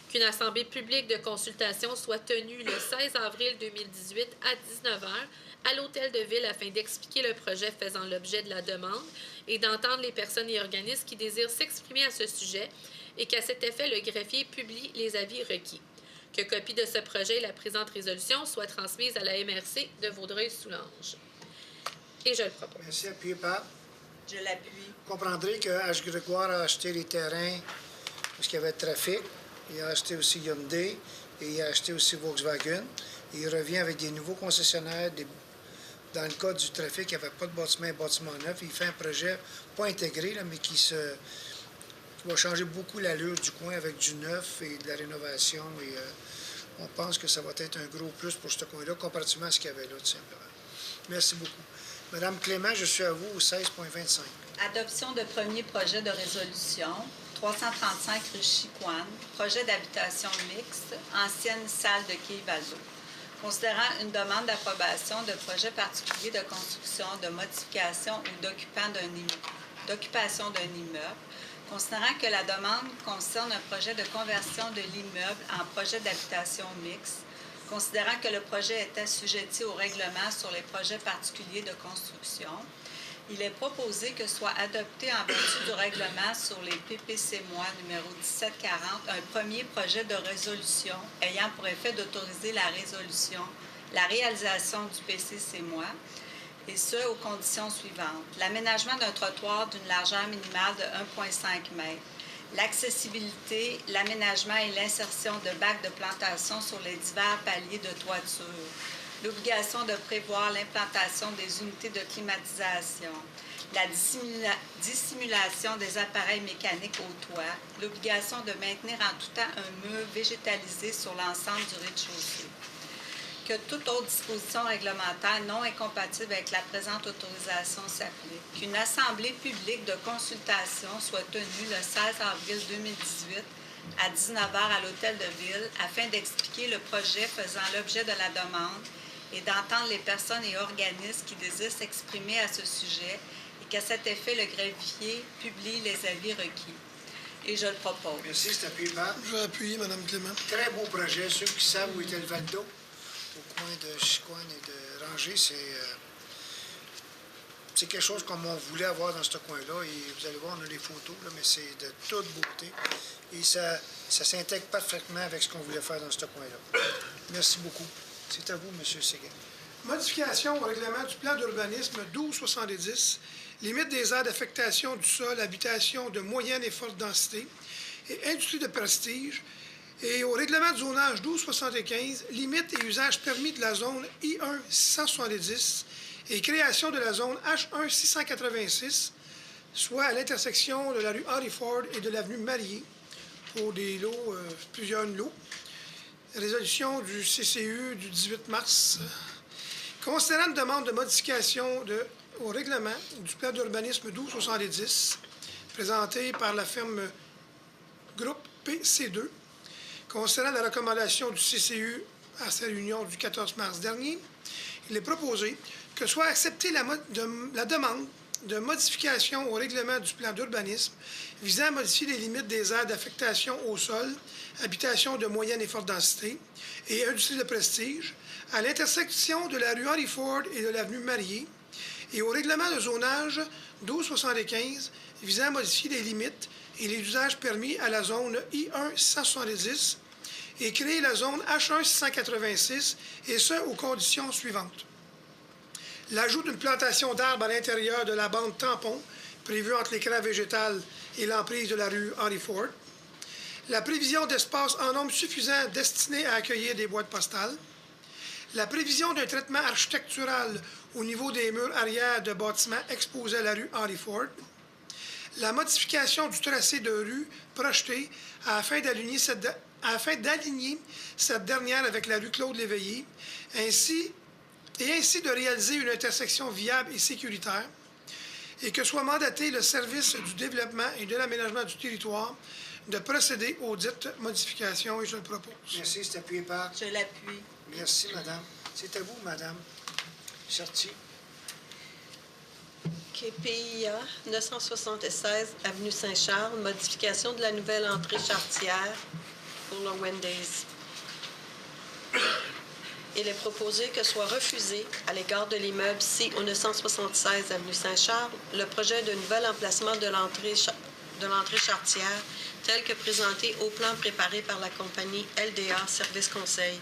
Qu'une assemblée publique de consultation soit tenue le 16 avril 2018 à 19 h à l'Hôtel de Ville afin d'expliquer le projet faisant l'objet de la demande et d'entendre les personnes et organismes qui désirent s'exprimer à ce sujet et qu'à cet effet, le greffier publie les avis requis. Que copie de ce projet et la présente résolution soit transmise à la MRC de Vaudreuil-Soulanges. Et je le propose. Merci. Appuyé par? Je l'appuie. Vous comprendrez que H. Grégoire a acheté les terrains parce qu'il y avait trafic. Il a acheté aussi Hyundai et il a acheté aussi Volkswagen. Et il revient avec des nouveaux concessionnaires. Dans le cas du trafic, il n'y avait pas de bâtiment neuf. Il fait un projet pas intégré, là, mais qui va changer beaucoup l'allure du coin avec du neuf et de la rénovation. Et on pense que ça va être un gros plus pour ce coin-là, comparativement à ce qu'il y avait là, tout simplement. Merci beaucoup. Madame Clément, je suis à vous au 16.25. Adoption de premier projet de résolution, 335 rue Chicoine, projet d'habitation mixte, ancienne salle de quai Valdo. Considérant une demande d'approbation de projet particulier de construction, de modification ou d'occupation d'un immeuble, considérant que la demande concerne un projet de conversion de l'immeuble en projet d'habitation mixte, considérant que le projet est assujetti au règlement sur les projets particuliers de construction, il est proposé que soit adopté en vertu du règlement sur les PPC-MOI numéro 1740 un premier projet de résolution ayant pour effet d'autoriser la réalisation du PCC-MOI, et ce, aux conditions suivantes. L'aménagement d'un trottoir d'une largeur minimale de 1,5 m, l'accessibilité, l'aménagement et l'insertion de bacs de plantation sur les divers paliers de toiture, l'obligation de prévoir l'implantation des unités de climatisation, la dissimulation des appareils mécaniques au toit, l'obligation de maintenir en tout temps un mur végétalisé sur l'ensemble du rez-de-chaussée. Que toute autre disposition réglementaire non incompatible avec la présente autorisation s'applique. Qu'une assemblée publique de consultation soit tenue le 16 avril 2018 à 19 h à l'Hôtel de Ville afin d'expliquer le projet faisant l'objet de la demande et d'entendre les personnes et organismes qui désirent s'exprimer à ce sujet et qu'à cet effet, le greffier publie les avis requis. Et je le propose. Merci, c'est appuyé par? Je vais appuyer, Mme Clément. Très beau projet. Ceux qui savent où était le Valdo, au coin de Chicoine et de Rangé, c'est quelque chose comme on voulait avoir dans ce coin-là. Et vous allez voir, on a les photos, là, mais c'est de toute beauté. Et ça s'intègre parfaitement avec ce qu'on voulait faire dans ce coin-là. Merci beaucoup. C'est à vous, M. Séguin. Modification au règlement du plan d'urbanisme 1270, limite des aires d'affectation du sol, habitation de moyenne et forte densité et industrie de prestige, et au règlement du zonage 1275, limite et usage permis de la zone I1 670 et création de la zone H1 686, soit à l'intersection de la rue Henry Ford et de l'avenue Marié, pour des lots, plusieurs lots. Résolution du CCU du 18 mars. Considérant une demande de modification au règlement du plan d'urbanisme 1270, présentée par la firme Groupe PC2, considérant la recommandation du CCU à sa réunion du 14 mars dernier, il est proposé que soit acceptée la demande de modification au règlement du plan d'urbanisme visant à modifier les limites des aires d'affectation au sol, habitation de moyenne et forte densité et industrie de prestige, à l'intersection de la rue Henry Ford et de l'avenue Marié, et au règlement de zonage 1275 visant à modifier les limites et les usages permis à la zone I1 670 et créer la zone H1 686, et ce, aux conditions suivantes. L'ajout d'une plantation d'arbres à l'intérieur de la bande tampon prévue entre l'écran végétal et l'emprise de la rue Henry Ford. La prévision d'espaces en nombre suffisant destinés à accueillir des boîtes postales. La prévision d'un traitement architectural au niveau des murs arrière de bâtiments exposés à la rue Henry Ford. La modification du tracé de rue projeté afin d'aligner cette dernière avec la rue Claude-Léveillé, ainsi de réaliser une intersection viable et sécuritaire, et que soit mandaté le service du développement et de l'aménagement du territoire de procéder aux dites modifications et je le propose. Merci, c'est appuyé par... Je l'appuie. Merci, madame. C'est à vous, madame Chartier. OK, PIA, 976 Avenue Saint-Charles, modification de la nouvelle entrée charretière pour le Wendy's. Il est proposé que soit refusé, à l'égard de l'immeuble C au 976 Avenue Saint-Charles, le projet de nouvel emplacement de l'entrée charretière tel que présenté au plan préparé par la compagnie LDA Service Conseil.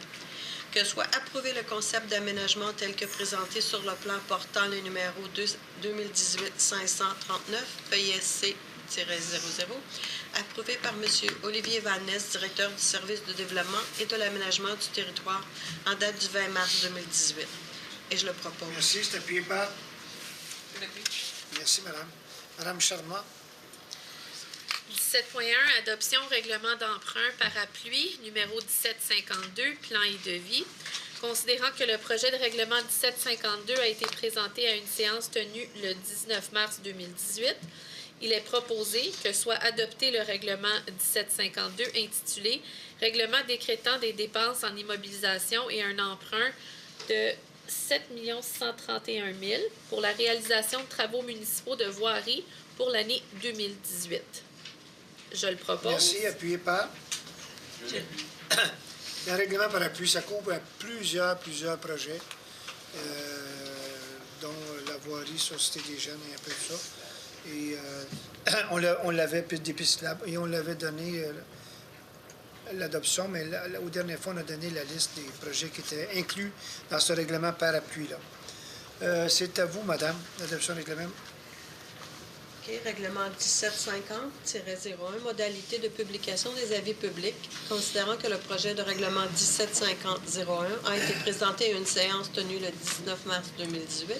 Que soit approuvé le concept d'aménagement tel que présenté sur le plan portant le numéro 2018-539, PISC-00, approuvé par M. Olivier Vannès, directeur du service de développement et de l'aménagement du territoire, en date du 20 mars 2018. Et je le propose. Merci, c'est appuyé par... Merci, madame. Madame Charmant. 17.1, adoption règlement d'emprunt parapluie, numéro 1752, plan et devis. Considérant que le projet de règlement 1752 a été présenté à une séance tenue le 19 mars 2018, il est proposé que soit adopté le règlement 1752 intitulé « Règlement décrétant des dépenses en immobilisation et un emprunt de 7 631 000 pour la réalisation de travaux municipaux de voirie pour l'année 2018. » Je le propose. Merci, appuyé par... Le règlement parapluie, ça couvre plusieurs projets, dont la voirie, Société des jeunes et un peu tout ça. Et on l'avait et on l'avait donné l'adoption, mais aux dernières fois, on a donné la liste des projets qui étaient inclus dans ce règlement parapluie-là. C'est à vous, madame, l'adoption du règlement. OK, règlement 1750-01, modalité de publication des avis publics. Considérant que le projet de règlement 1750-01 a été présenté à une séance tenue le 19 mars 2018,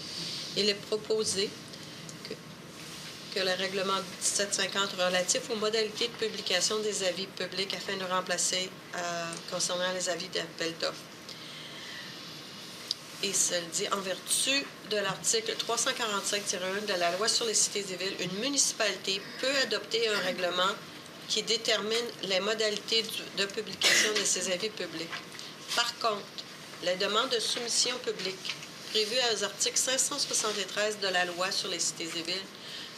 il est proposé que le règlement 1750 relatif aux modalités de publication des avis publics afin de remplacer concernant les avis d'appel d'offres. Et cela dit, en vertu de l'article 345-1 de la Loi sur les cités et villes, une municipalité peut adopter un règlement qui détermine les modalités de publication de ses avis publics. Par contre, les demandes de soumission publique prévues aux articles 573 de la Loi sur les cités et villes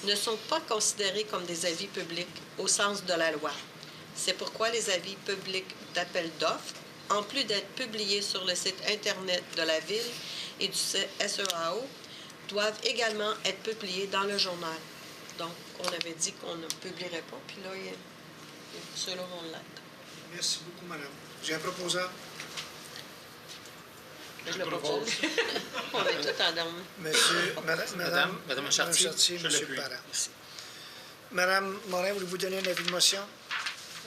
ne sont pas considérées comme des avis publics au sens de la loi. C'est pourquoi les avis publics d'appel d'offres, en plus d'être publiés sur le site Internet de la Ville et du SEAO, doivent également être publiés dans le journal. Donc, on avait dit qu'on ne publierait pas, puis là, ceux-là vont l'être. Merci beaucoup, madame. J'ai un proposant. Je le propose. On est tout en dormi. Monsieur, madame Chartier, monsieur Parent. Madame Morin, voulez-vous donner un avis de motion?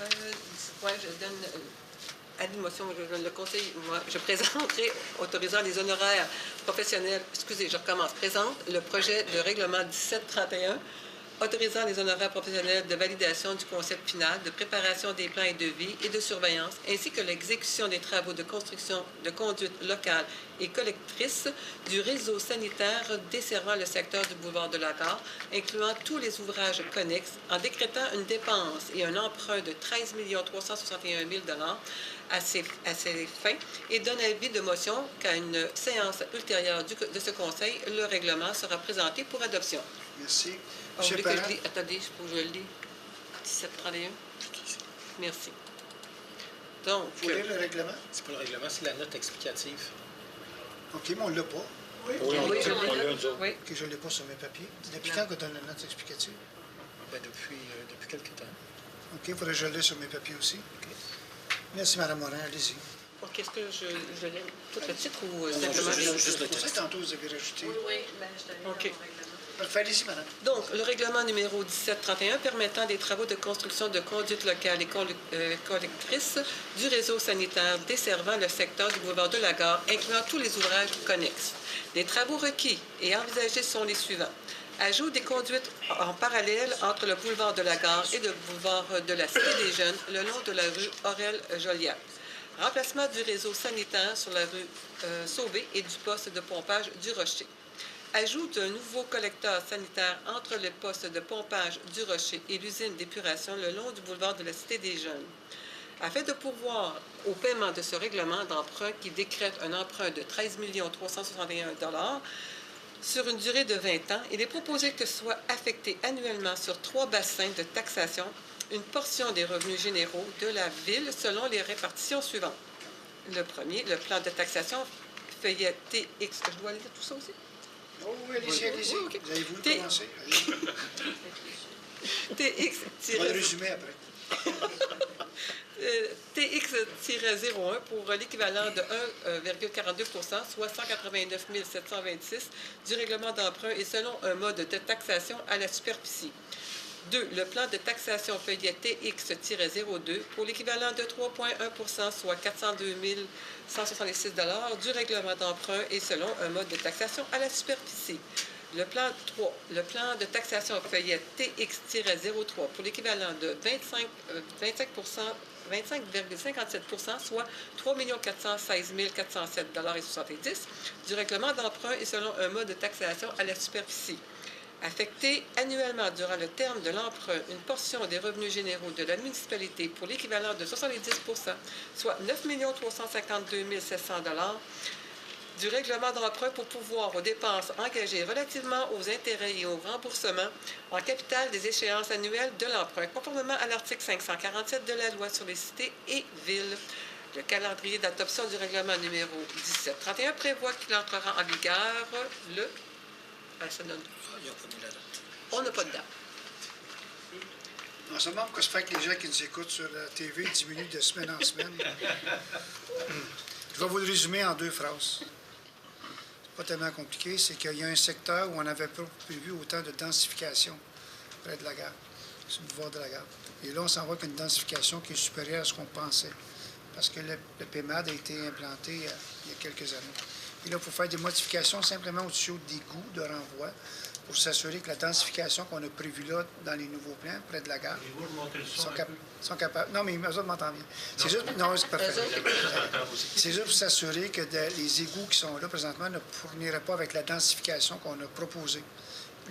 Oui, je donne avis de motion. Le conseil, moi, je présenterai, autorisant les honoraires professionnels, je recommence, présente le projet de règlement 1731, autorisant les honoraires professionnels de validation du concept final, de préparation des plans et devis et de surveillance, ainsi que l'exécution des travaux de construction de conduite locale et collectrice du réseau sanitaire desservant le secteur du boulevard de la Gare, incluant tous les ouvrages connexes, en décrétant une dépense et un emprunt de 13 361 000 à ces fins, et donne avis de motion qu'à une séance ultérieure de ce Conseil, le règlement sera présenté pour adoption. Merci. Attendez, il faut que je le lis. 1731. Merci. Donc, vous voulez le règlement? C'est pas le règlement, c'est la note explicative. OK, mais on ne l'a pas. Oui, je ne l'ai pas sur mes papiers. Depuis quand qu'on donne la note explicative? Depuis quelques temps. OK, il faudrait que je l'ai sur mes papiers aussi. Okay. Merci, Mme Morin. Allez-y. Est-ce que je l'ai tout le titre ou simplement juste le titre? Tantôt, vous avez rajouté. Oui, mais je te lis OK. Parfait, allez-y, madame. Donc, le règlement numéro 1731 permettant des travaux de construction de conduite locale et collectrice du réseau sanitaire desservant le secteur du boulevard de la Gare, incluant tous les ouvrages connexes. Les travaux requis et envisagés sont les suivants. Ajout des conduites en parallèle entre le boulevard de la Gare et le boulevard de la Cité des Jeunes, le long de la rue Aurel-Joliat. Remplacement du réseau sanitaire sur la rue Sauvé et du poste de pompage du Rocher. Ajout d'un nouveau collecteur sanitaire entre le poste de pompage du Rocher et l'usine d'épuration le long du boulevard de la Cité des Jeunes. Afin de pourvoir au paiement de ce règlement d'emprunt qui décrète un emprunt de 13 361 $ sur une durée de 20 ans, il est proposé que soit affecté annuellement sur 3 bassins de taxation une portion des revenus généraux de la Ville selon les répartitions suivantes. Le premier, le plan de taxation feuillet TX. Je dois lire tout ça aussi? Oh oui, allez-y, allez-y. Oui, okay. Vous avez voulu commencer? TX. On va le résumer après. TX-01 pour l'équivalent de 1,42 %, soit 189 726 du règlement d'emprunt et selon un mode de taxation à la superficie. 2. Le plan de taxation feuillet TX-02 pour l'équivalent de 3,1 %, soit 402 166 $ du règlement d'emprunt et selon un mode de taxation à la superficie. Le plan 3, le plan de taxation feuillet TX-03 pour l'équivalent de 25,57 %, soit 3 416 407 $ et 70 du règlement d'emprunt et selon un mode de taxation à la superficie. Affecter annuellement durant le terme de l'emprunt une portion des revenus généraux de la municipalité pour l'équivalent de 70 %, soit 9 352 700 $ du règlement d'emprunt pour pouvoir aux dépenses engagées relativement aux intérêts et aux remboursements en capital des échéances annuelles de l'emprunt, conformément à l'article 547 de la Loi sur les cités et villes. Le calendrier d'adoption du règlement numéro 1731 prévoit qu'il entrera en vigueur le... ça donne... On n'a pas de date. Non seulement pourquoi se fait que les gens qui nous écoutent sur la TV diminuent de semaine en semaine. Je vais vous le résumer en 2 phrases. C'est pas tellement compliqué, c'est qu'il y a un secteur où on n'avait pas prévu autant de densification près de la gare, sur le boulevard de la gare. Et là, on s'en va avec une densification qui est supérieure à ce qu'on pensait, parce que le PMAD a été implanté il y a quelques années. Et là, il faut faire des modifications simplement au tuyau d'égout de renvoi pour s'assurer que la densification qu'on a prévue là, dans les nouveaux plans, près de la gare, sont capables... Non, mais eux autres m'entendent bien. C'est juste... Non, c'est parfait. C'est juste pour s'assurer que les égouts qui sont là présentement ne fourniraient pas avec la densification qu'on a proposée,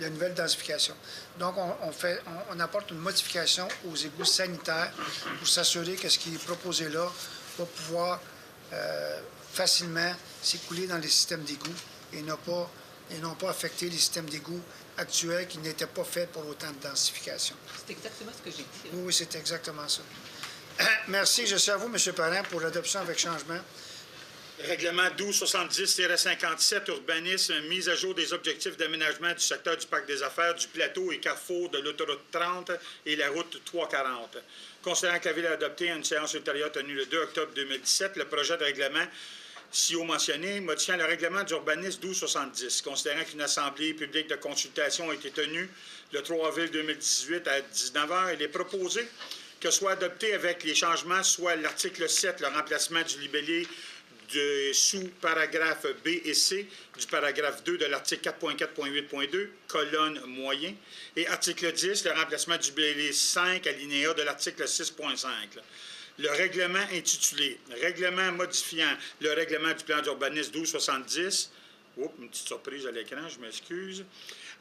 la nouvelle densification. Donc, on apporte une modification aux égouts sanitaires pour s'assurer que ce qui est proposé là va pouvoir facilement s'écouler dans les systèmes d'égouts et non pas affecter les systèmes d'égouts actuels qui n'étaient pas faits pour autant de densification. C'est exactement ce que j'ai dit. Oui, c'est exactement ça. Merci. Je suis à vous, M. Parent, pour l'adoption avec changement. Règlement 1270-57, urbanisme, mise à jour des objectifs d'aménagement du secteur du Parc des Affaires, du plateau et carrefour de l'autoroute 30 et la route 340. Considérant que la Ville a adopté à une séance ultérieure tenue le 2 octobre 2017 le projet de règlement si haut mentionné, modifiant le règlement d'urbanisme 1270, considérant qu'une assemblée publique de consultation a été tenue le 3 avril 2018 à 19 h, il est proposé que soit adopté avec les changements, soit l'article 7, le remplacement du libellé de sous-paragraphe B et C du paragraphe 2 de l'article 4.4.8.2, colonne moyen, et article 10, le remplacement du libellé 5, alinéa de l'article 6.5. Le règlement intitulé « Règlement modifiant le règlement du plan d'urbanisme 1270 », une petite surprise à l'écran, je m'excuse,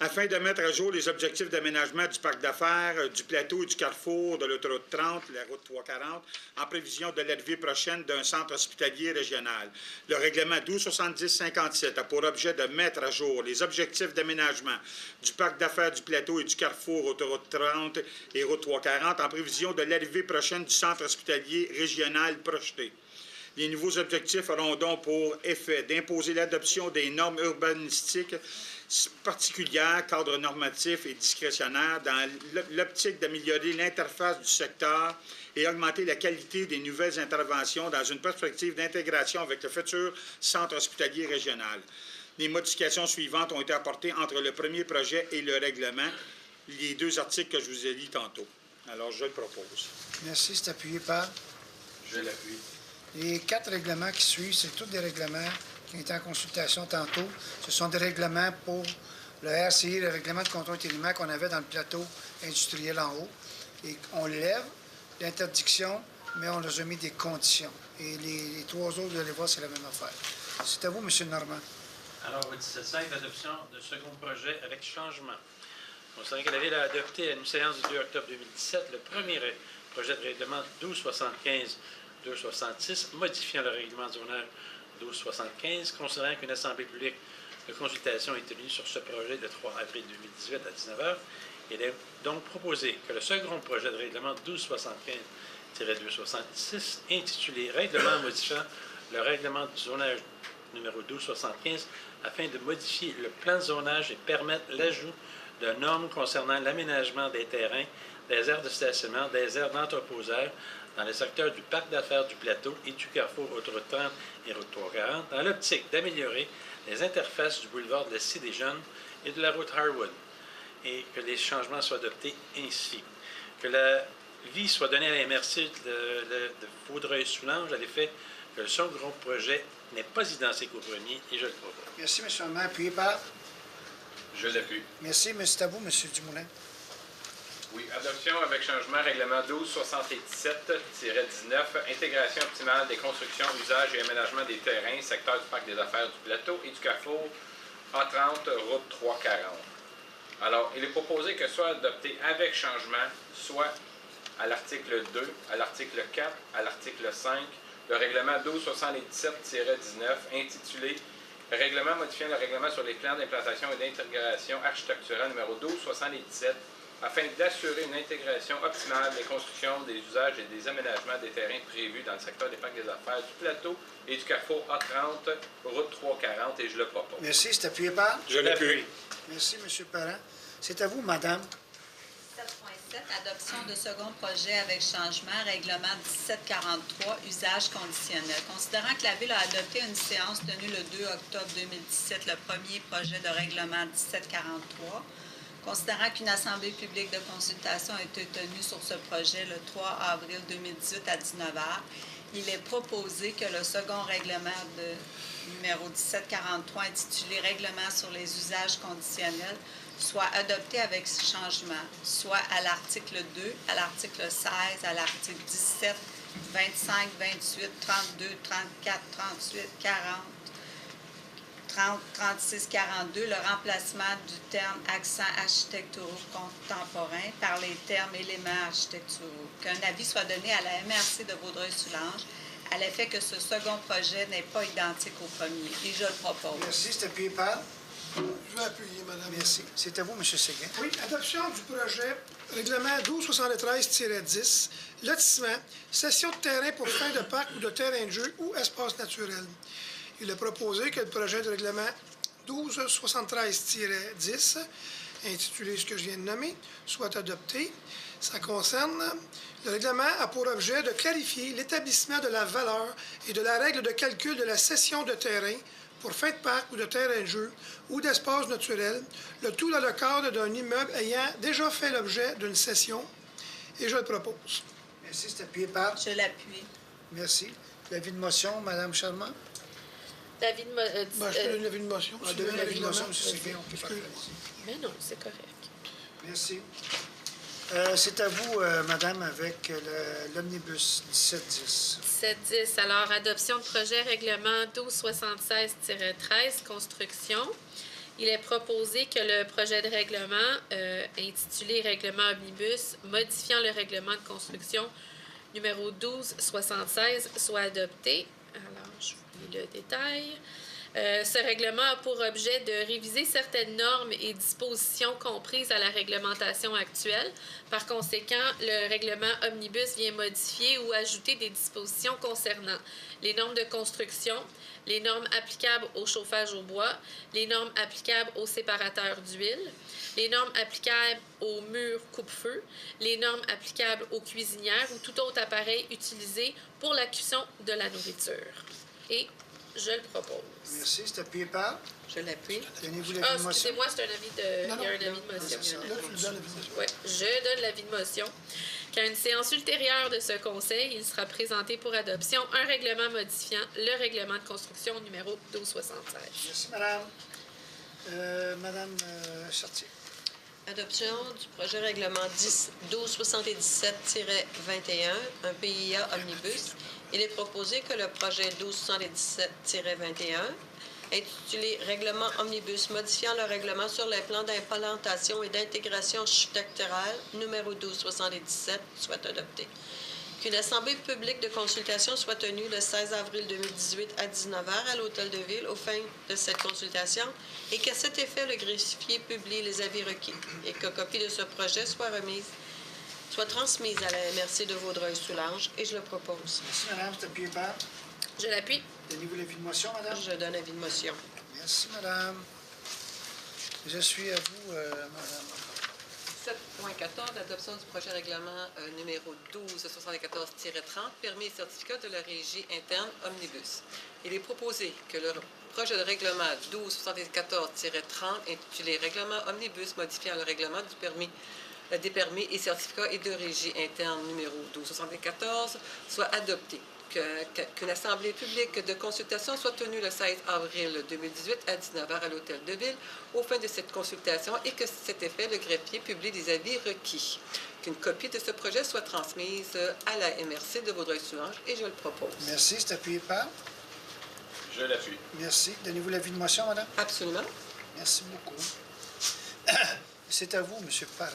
afin de mettre à jour les objectifs d'aménagement du parc d'affaires, du plateau et du carrefour de l'autoroute 30, la route 340, en prévision de l'arrivée prochaine d'un centre hospitalier régional. Le règlement 1270-57 a pour objet de mettre à jour les objectifs d'aménagement du parc d'affaires du plateau et du carrefour autoroute 30 et route 340 en prévision de l'arrivée prochaine du centre hospitalier régional projeté. Les nouveaux objectifs auront donc pour effet d'imposer l'adoption des normes urbanistiques particulières, cadres normatifs et discrétionnaires dans l'optique d'améliorer l'interface du secteur et augmenter la qualité des nouvelles interventions dans une perspective d'intégration avec le futur centre hospitalier régional. Les modifications suivantes ont été apportées entre le premier projet et le règlement, les 2 articles que je vous ai lus tantôt. Alors, je le propose. Merci. C'est appuyé par? Je l'appuie. Les 4 règlements qui suivent, c'est tous des règlements qui ont été en consultation tantôt. Ce sont des règlements pour le RCI, le règlement de contrôle intérimaire qu'on avait dans le plateau industriel en haut. Et on lève l'interdiction, mais on leur a mis des conditions. Et les 3 autres, vous allez voir, c'est la même affaire. C'est à vous, M. Normand. Alors, au 17.5, l'adoption de second projet avec changement. Considérant que la Ville a adopté à une séance du 2 octobre 2017 le premier projet de règlement 1275-266, modifiant le règlement du zonage 1275, considérant qu'une assemblée publique de consultation est tenue sur ce projet le 3 avril 2018 à 19h, il est donc proposé que le second projet de règlement 1275-266, intitulé « Règlement modifiant le règlement du zonage numéro 1275 afin de modifier le plan de zonage et permettre l'ajout de normes concernant l'aménagement des terrains, des aires de stationnement, des aires d'entreposage dans le secteur du parc d'affaires du Plateau et du carrefour Autoroute 30 et Route 340, dans l'optique d'améliorer les interfaces du boulevard de la Cité des Jeunes et de la route Harwood, et que les changements soient adoptés ainsi. Que la vie soit donnée à la MRC de Vaudreuil-Soulanges à l'effet que le second projet n'est pas identique au premier, et je le propose. Merci, M. le maire. Appuyé par? Je l'appuie. Merci, M. Tabou, M. Dumoulin. Oui, adoption avec changement, règlement 1277-19, intégration optimale des constructions, usages et aménagements des terrains, secteur du parc des affaires du Plateau et du carrefour A30, route 340. Alors, il est proposé que soit adopté avec changement, soit à l'article 2, à l'article 4, à l'article 5, le règlement 1277-19 intitulé « Règlement modifiant le règlement sur les plans d'implantation et d'intégration architecturale numéro 1277 afin d'assurer une intégration optimale des constructions, des usages et des aménagements des terrains prévus dans le secteur des parcs des affaires du Plateau et du carrefour A30, route 340, et je le propose. Merci. C'est appuyé par? Je l'appuie. Merci, M. Parent. C'est à vous, Madame. 7.7, adoption de second projet avec changement, règlement 1743, usage conditionnel. Considérant que la Ville a adopté une séance tenue le 2 octobre 2017, le premier projet de règlement 1743, considérant qu'une assemblée publique de consultation a été tenue sur ce projet le 3 avril 2018 à 19h, il est proposé que le second règlement numéro 1743, intitulé « Règlement sur les usages conditionnels », soit adopté avec changement, soit à l'article 2, à l'article 16, à l'article 17, 25, 28, 32, 34, 38, 40, 30, 36, 42, le remplacement du terme « accents architecturaux contemporains » par les termes « éléments architecturaux ». Qu'un avis soit donné à la MRC de Vaudreuil-Soulanges à l'effet que ce second projet n'est pas identique au premier. Et je le propose. Merci. C'est appuyé par? Je vais appuyer, Madame. Merci. C'est à vous, M. Séguin. Oui, adoption du projet règlement 1273-10, lotissement, cession de terrain pour fin de parc ou de terrain de jeu ou espace naturel. Il est proposé que le projet de règlement 1273-10, intitulé ce que je viens de nommer, soit adopté. Ça concerne, le règlement a pour objet de clarifier l'établissement de la valeur et de la règle de calcul de la cession de terrain pour fin de parc ou de terrain de jeu ou d'espace naturel, le tout dans le cadre d'un immeuble ayant déjà fait l'objet d'une cession, et je le propose. Merci. C'est appuyé par? Je l'appuie. Merci. L'avis de motion, Mme Charmant? L'avis de Je donne l'avis de motion. On donne l'avis de motion, M. Séguin. Mais non, c'est correct. Merci. C'est à vous, Madame, avec l'omnibus 1710. 1710. Alors, adoption de projet règlement 1276-13, construction. Il est proposé que le projet de règlement intitulé Règlement omnibus modifiant le règlement de construction numéro 1276 soit adopté. Alors, je vous lis le détail. Ce règlement a pour objet de réviser certaines normes et dispositions comprises à la réglementation actuelle. Par conséquent, le règlement omnibus vient modifier ou ajouter des dispositions concernant les normes de construction, les normes applicables au chauffage au bois, les normes applicables aux séparateurs d'huile, les normes applicables aux murs coupe-feu, les normes applicables aux cuisinières ou tout autre appareil utilisé pour la cuisson de la nourriture. Et je le propose. Merci. C'est appuyé par? Je l'appuie. Donnez-vous l'avis de motion. Excusez-moi, c'est un avis de... il y a un avis de motion. Oui, je donne l'avis de motion. Qu'à une séance ultérieure de ce Conseil, il sera présenté pour adoption un règlement modifiant le règlement de construction numéro 1276. Merci, Madame. Madame Chartier. Adoption du projet règlement 1277-21, un PIA omnibus. Il est proposé que le projet 1277-21 intitulé « Règlement Omnibus modifiant le règlement sur les plans d'implantation et d'intégration architecturale numéro 1277 soit adopté. Qu'une assemblée publique de consultation soit tenue le 16 avril 2018 à 19h à l'Hôtel de Ville aux fins de cette consultation et qu'à cet effet, le greffier publie les avis requis et que copie de ce projet soit transmise à la MRC de Vaudreuil-Soulanges et je le propose. Merci, madame. C'est appuyé par. Je l'appuie. Donnez-vous l'avis de motion, madame? Je donne avis de motion. Merci, madame. Je suis à vous, madame. 7.14, l'adoption du projet règlement numéro 1274-30, permis et certificat de la régie interne Omnibus. Il est proposé que le projet de règlement 1274-30, intitulé Règlement Omnibus modifiant le règlement des permis et certificats et de régie interne numéro 1274, soit adopté. Qu'une assemblée publique de consultation soit tenue le 16 avril 2018 à 19h à l'Hôtel de Ville aux fins de cette consultation et que cet effet, le greffier publie des avis requis. Qu'une copie de ce projet soit transmise à la MRC de Vaudreuil-Soulanges et je le propose. Merci. C'est appuyé par. Je l'appuie. Merci. Donnez-vous l'avis de motion, madame? Absolument. Merci beaucoup. C'est à vous, M. Parent.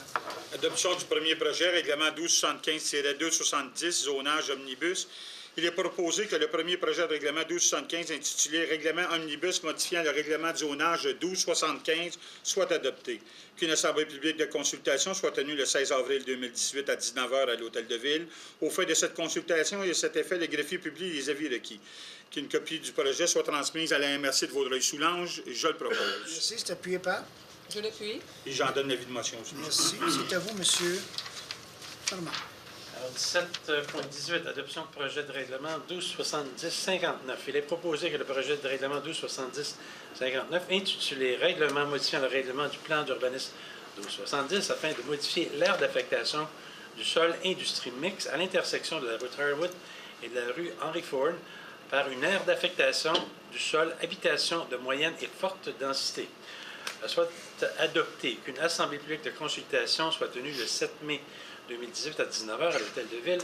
Adoption du premier projet, règlement 1275-270, zonage omnibus. Il est proposé que le premier projet de règlement 1275, intitulé Règlement omnibus modifiant le règlement de zonage 1275, soit adopté. Qu'une assemblée publique de consultation soit tenue le 16 avril 2018 à 19h à l'Hôtel de Ville. Au fait de cette consultation et de cet effet, le greffier publie les avis requis. Qu'une copie du projet soit transmise à la MRC de Vaudreuil-Soulanges. Je le propose. Merci. C'est appuyé par. Je l'appuie. Et j'en donne l'avis de motion aussi. Merci. C'est à vous, monsieur Normand. Alors, 17.18, adoption de projet de règlement 1270-59. Il est proposé que le projet de règlement 1270-59, intitulé Règlement modifiant le règlement du plan d'urbanisme 1270, afin de modifier l'aire d'affectation du sol industrie mixte à l'intersection de la route Harwood et de la rue Henry Ford par une aire d'affectation du sol habitation de moyenne et forte densité. Soit adopté qu'une assemblée publique de consultation soit tenue le 7 mai 2018 à 19h à l'Hôtel de Ville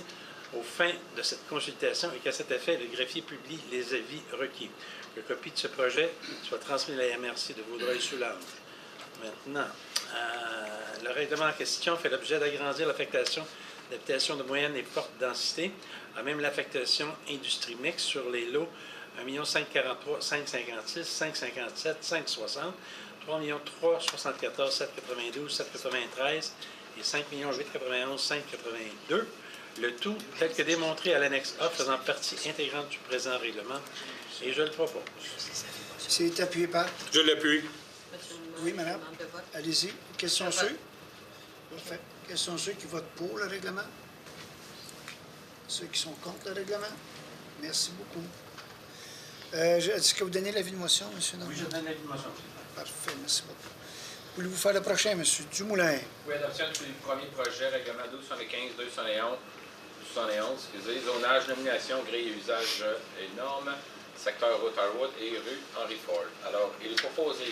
aux fins de cette consultation et qu'à cet effet, le greffier publie les avis requis. Que copie de ce projet soit transmise à la MRC de Vaudreuil-Soulanges. Maintenant, le règlement en question fait l'objet d'agrandir l'affectation d'habitation de moyenne et forte densité, à même l'affectation industrie mixte sur les lots 1 543 556 557 560 3 374 792 793 et 5 891 582, le tout tel que démontré à l'annexe A faisant partie intégrante du présent règlement, et je le propose. C'est appuyé par. Je l'appuie. Oui, madame. Allez-y. Quels sont ceux? Parfait. Quels sont ceux qui votent pour le règlement? Ceux qui sont contre le règlement? Merci beaucoup. Est-ce que vous donnez l'avis de motion, M. Normand? Oui, je donne l'avis de motion. Parfait, merci beaucoup. Voulez-vous faire le prochain, M. Dumoulin? Oui, adoption du premier projet, règlement 1275-271, zonage, nomination, grille et usage et normes, secteur route Harwood et rue Henry Ford. Alors, il est proposé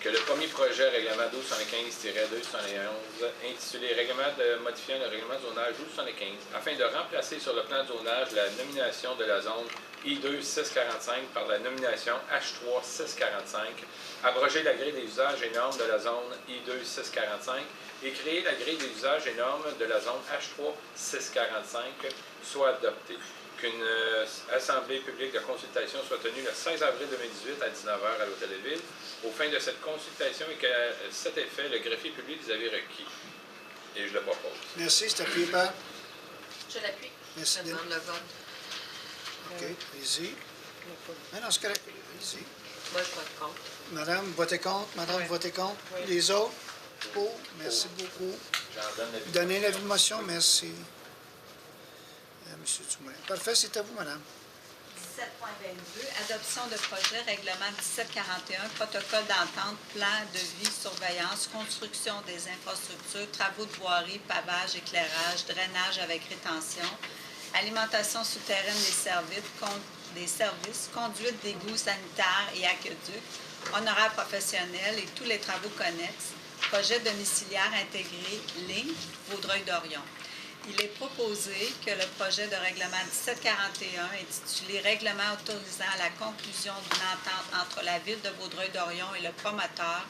que le premier projet, règlement 1275-271, intitulé Règlement modifiant le règlement de zonage 1275, afin de remplacer sur le plan de zonage la nomination de la zone I2-645 par la nomination H3-645, abroger la grille des usages et normes de la zone I2-645 et créer la grille des usages et normes de la zone H3-645 soit adoptée. Qu'une assemblée publique de consultation soit tenue le 16 avril 2018 à 19h à l'Hôtel de Ville aux fins de cette consultation et qu'à cet effet, le greffier publie des avis requis. Et je le propose. Merci. C'est appuyé par. Je l'appuie. Merci. Je demande le vote. OK. Allez-y. Non, c'est correct. Allez-y. Moi, je vote contre. Madame, votez contre. Madame, Oui. votez contre. Oui. Les autres? Pour. Merci beaucoup. J'en donne l'avis. Donnez l'avis de motion. Merci. Monsieur Dumoulin. Parfait, c'est à vous, madame. 17.22, adoption de projet, règlement 1741, protocole d'entente, plan de vie, surveillance, construction des infrastructures, travaux de voirie, pavage, éclairage, drainage avec rétention, alimentation souterraine des services, conduite d'égouts sanitaires et aqueducs, honoraires professionnels et tous les travaux connexes, projet domiciliaire intégré, ligne, Vaudreuil-Dorion. Il est proposé que le projet de règlement 1741, intitulé « Règlement autorisant la conclusion d'une entente entre la Ville de Vaudreuil-Dorion et le promoteur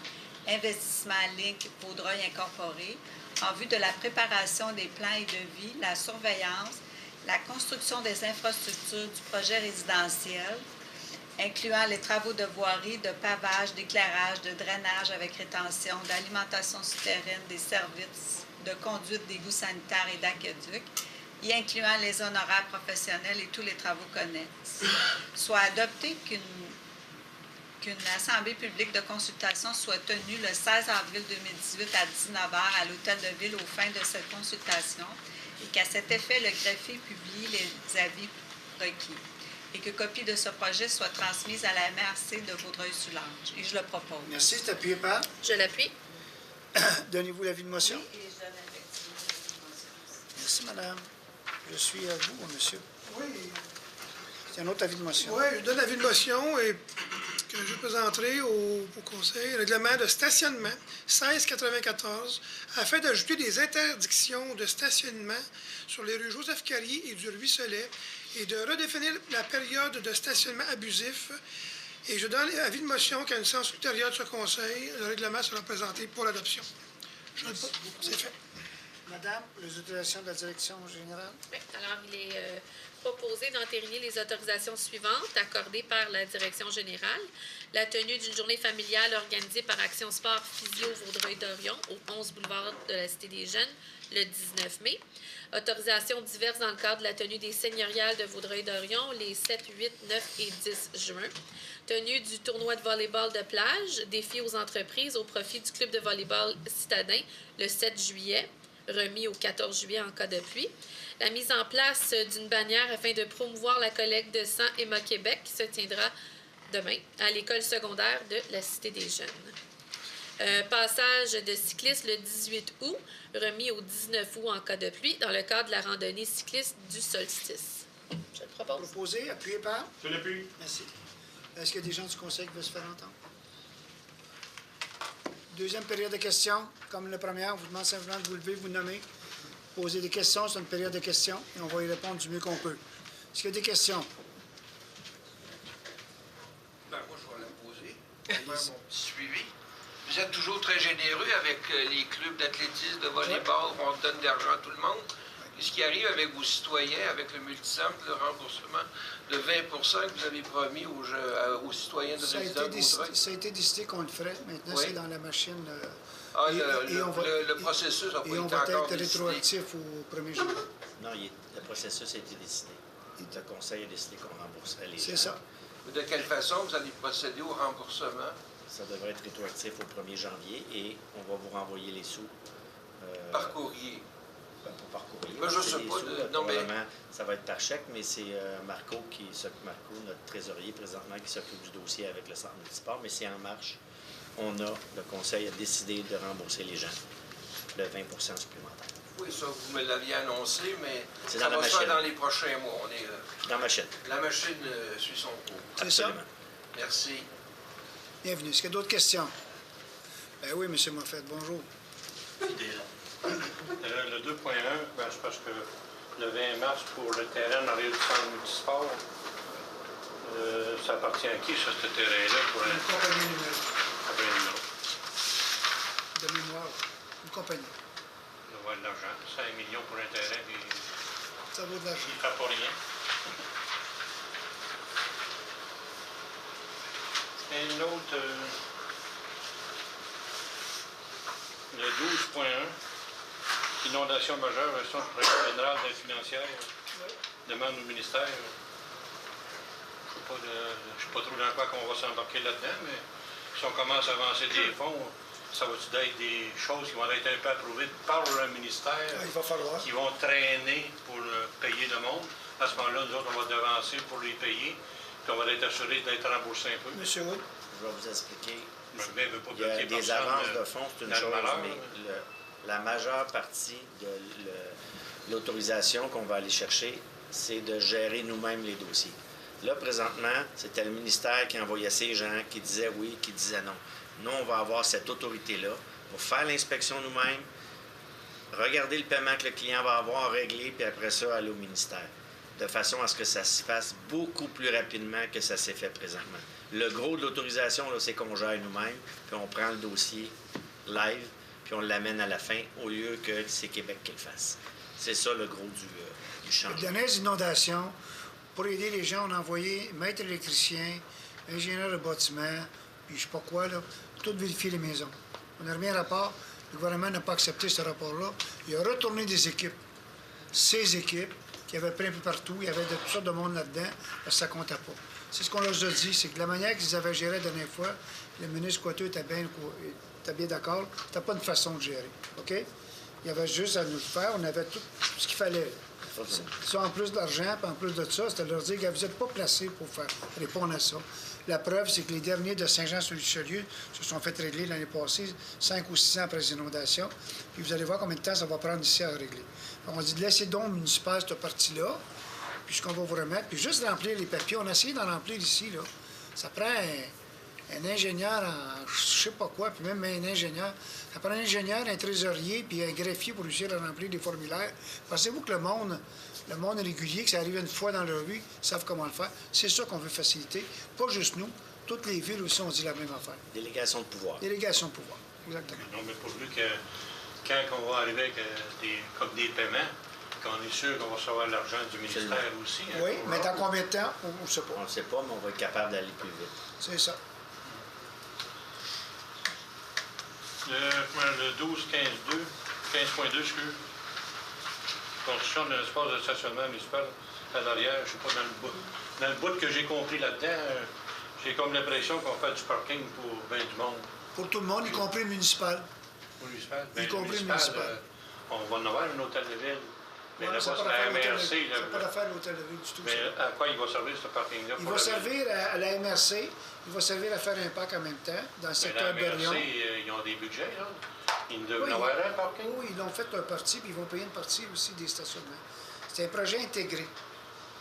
Investissement Link Vaudreuil Incorporé en vue de la préparation des plans et devis, la surveillance, la construction des infrastructures du projet résidentiel, incluant les travaux de voirie, de pavage, d'éclairage, de drainage avec rétention, d'alimentation souterraine, des services de conduite d'égouts sanitaires et d'aqueducs, y incluant les honoraires professionnels et tous les travaux connexes, soit adopté qu'une assemblée publique de consultation soit tenue le 16 avril 2018 à 19h à l'Hôtel de Ville aux fins de cette consultation et qu'à cet effet, le greffier publie les avis requis et que copie de ce projet soit transmise à la MRC de Vaudreuil-Soulanges. Et je le propose. Merci. C'est appuyé par? Je l'appuie. Donnez-vous l'avis de motion? Et je donne effectivement. Merci, madame. Je suis à vous, monsieur. Oui. C'est un autre avis de motion. Oui, je donne l'avis de motion et que je présenterai au Conseil, règlement de stationnement 1694, afin d'ajouter des interdictions de stationnement sur les rues Joseph-Carrier et du Ruisselet et de redéfinir la période de stationnement abusif. Et je donne l'avis de motion qu'à une séance ultérieure de ce Conseil, le règlement sera présenté pour l'adoption. C'est fait. Madame, les autorisations de la direction générale? Oui. Alors, il est proposé d'entériner les autorisations suivantes accordées par la direction générale. La tenue d'une journée familiale organisée par Action Sport Physio Vaudreuil-Dorion au 11 boulevard de la Cité des Jeunes le 19 mai. Autorisations diverses dans le cadre de la tenue des seigneuriales de Vaudreuil-Dorion les 7, 8, 9 et 10 juin. Tenue du tournoi de volleyball de plage, défi aux entreprises au profit du club de volleyball citadin le 7 juillet. Remis au 14 juillet en cas de pluie. La mise en place d'une bannière afin de promouvoir la collecte de sang Emma Québec qui se tiendra demain à l'école secondaire de la Cité des Jeunes. Passage de cyclistes le 18 août, remis au 19 août en cas de pluie dans le cadre de la randonnée cycliste du solstice. Je le propose. Proposé, appuyé par? Je l'appuie. Merci. Est-ce qu'il y a des gens du Conseil qui veulent se faire entendre? Deuxième période de questions. Comme la première, on vous demande simplement de vous lever, vous nommer, poser des questions. C'est une période de questions et on va y répondre du mieux qu'on peut. Est-ce qu'il y a des questions? Ben, moi, je vais la poser. Faire mon petit suivi. Vous êtes toujours très généreux avec les clubs d'athlétisme, de volleyball, où on donne de l'argent à tout le monde. Et ce qui arrive avec vos citoyens, avec le multicentre, le remboursement de 20 que vous avez promis aux citoyens de résidents de Vaudreuil? Ça a été décidé qu'on le ferait. Maintenant, c'est dans la machine. Le processus n'a pas été encore décidé. Et on va être rétroactif au 1er juillet. Non, le processus a été décidé. Le Conseil a décidé qu'on rembourserait les gens. C'est ça. De quelle façon vous allez procéder au remboursement? Ça devrait être rétroactif au 1er janvier et on va vous renvoyer les sous. Par courrier? Pas par courrier. Ben, je ne sais pas. Probablement, ça va être par chèque, mais c'est Marco, notre trésorier présentement, qui s'occupe du dossier avec le centre multisport, mais c'est en marche. Le Conseil a décidé de rembourser les gens de 20 supplémentaire. Oui, ça, vous me l'aviez annoncé, mais ça va va se faire dans les prochains mois. Dans la machine. La machine suit son cours. C'est ça? Merci. Bienvenue. Est-ce qu'il y a d'autres questions? Ben oui, M. Moffett, bonjour. Le 2.1, c'est parce que le 20 mars, pour le terrain en arrière du centre multisport, ça appartient à qui, ça, ce terrain-là? Pour une compagnie numérique. Compagnie de mémoire. Une compagnie. Ça va de l'argent. 5 millions pour un terrain, puis ça vaut de l'argent. Il ne fait pas rien. Et une autre, le 12.1, inondation majeure, version du programme général d'aide financière, demande au ministère. Je ne sais pas trop dans quoi qu'on va s'embarquer là-dedans, mais si on commence à avancer des fonds, ça va être des choses qui vont être un peu approuvées par le ministère, il va falloir. Qui vont traîner pour payer le monde. À ce moment-là, nous autres, on va devancer pour les payer, puis on va être assuré d'être remboursé un peu. Monsieur Wood? Je vais vous expliquer. Il y a des avances de fonds, c'est une chose, mais la majeure partie de l'autorisation qu'on va aller chercher, c'est de gérer nous-mêmes les dossiers. Là, présentement, c'était le ministère qui envoyait ces gens, qui disaient oui, qui disaient non. Nous, on va avoir cette autorité-là pour faire l'inspection nous-mêmes, regarder le paiement que le client va avoir réglé, puis après ça, aller au ministère. De façon à ce que ça se fasse beaucoup plus rapidement que ça s'est fait présentement. Le gros de l'autorisation, là, c'est qu'on gère nous-mêmes, puis on prend le dossier live, puis on l'amène à la fin, au lieu que c'est Québec qui le fasse. C'est ça le gros du changement. Les dernières inondations, pour aider les gens, on a envoyé maître électricien, ingénieur de bâtiment, puis je sais pas quoi, là, tout vérifier les maisons. On a remis un rapport, le gouvernement n'a pas accepté ce rapport-là. Il a retourné des équipes, 16 équipes, qui avaient pris un peu partout, il y avait toutes sortes de monde là-dedans, parce que ça ne comptait pas. C'est ce qu'on leur a dit, c'est que la manière qu'ils avaient géré la dernière fois, le ministre Coiteau était bien d'accord, c'était pas une façon de gérer, OK? Il y avait juste à nous le faire, on avait tout ce qu'il fallait. Ça, en plus de l'argent, puis en plus de ça, c'était leur dire que vous n'êtes pas placés pour répondre à ça. La preuve, c'est que les derniers de Saint-Jean-sur-Richelieu se sont fait régler l'année passée, 5 ou 6 ans après les inondations. Puis vous allez voir combien de temps ça va prendre ici à régler. Donc, on dit, laissez donc municipal cette partie-là, puis ce qu'on va vous remettre, puis juste remplir les papiers. On a essayé d'en remplir ici, là. Ça prend un ingénieur en je sais pas quoi, puis même un ingénieur. Ça prend un ingénieur, un trésorier, puis un greffier pour réussir à remplir des formulaires. Pensez-vous que le monde régulier, que ça arrive une fois dans leur vie, savent comment le faire? C'est ça qu'on veut faciliter. Pas juste nous, toutes les villes aussi, on dit la même affaire. Délégation de pouvoir. Délégation de pouvoir, exactement. Non, mais pourvu que quand on va arriver avec comme des paiements, qu'on est sûr qu'on va recevoir l'argent du ministère aussi. Hein, oui, mais dans combien de temps, on ne sait pas. On ne sait pas, mais on va être capable d'aller plus vite. C'est ça. Le 12-15-2, 15.2, excuse. Construction d'un espace de stationnement municipal à l'arrière, je ne sais pas, dans le bout que j'ai compris là-dedans, j'ai comme l'impression qu'on fait du parking pour bien du monde. Pour tout le monde, y compris le municipal. Pour le municipal? Y compris le municipal. On va en avoir un hôtel de ville. Mais Ouais, là-bas, c'est la MRC. C'est pas l'affaire de l'hôtel de ville du tout. Mais à quoi il va servir ce parking-là? Il va servir à la MRC, il va servir à faire un parc en même temps, dans le secteur de Bernion. La MRC, ils ont des budgets, là? Ils devraient avoir un parking? Oui, ils l'ont fait un parti, puis ils vont payer une partie aussi des stationnements. C'est un projet intégré.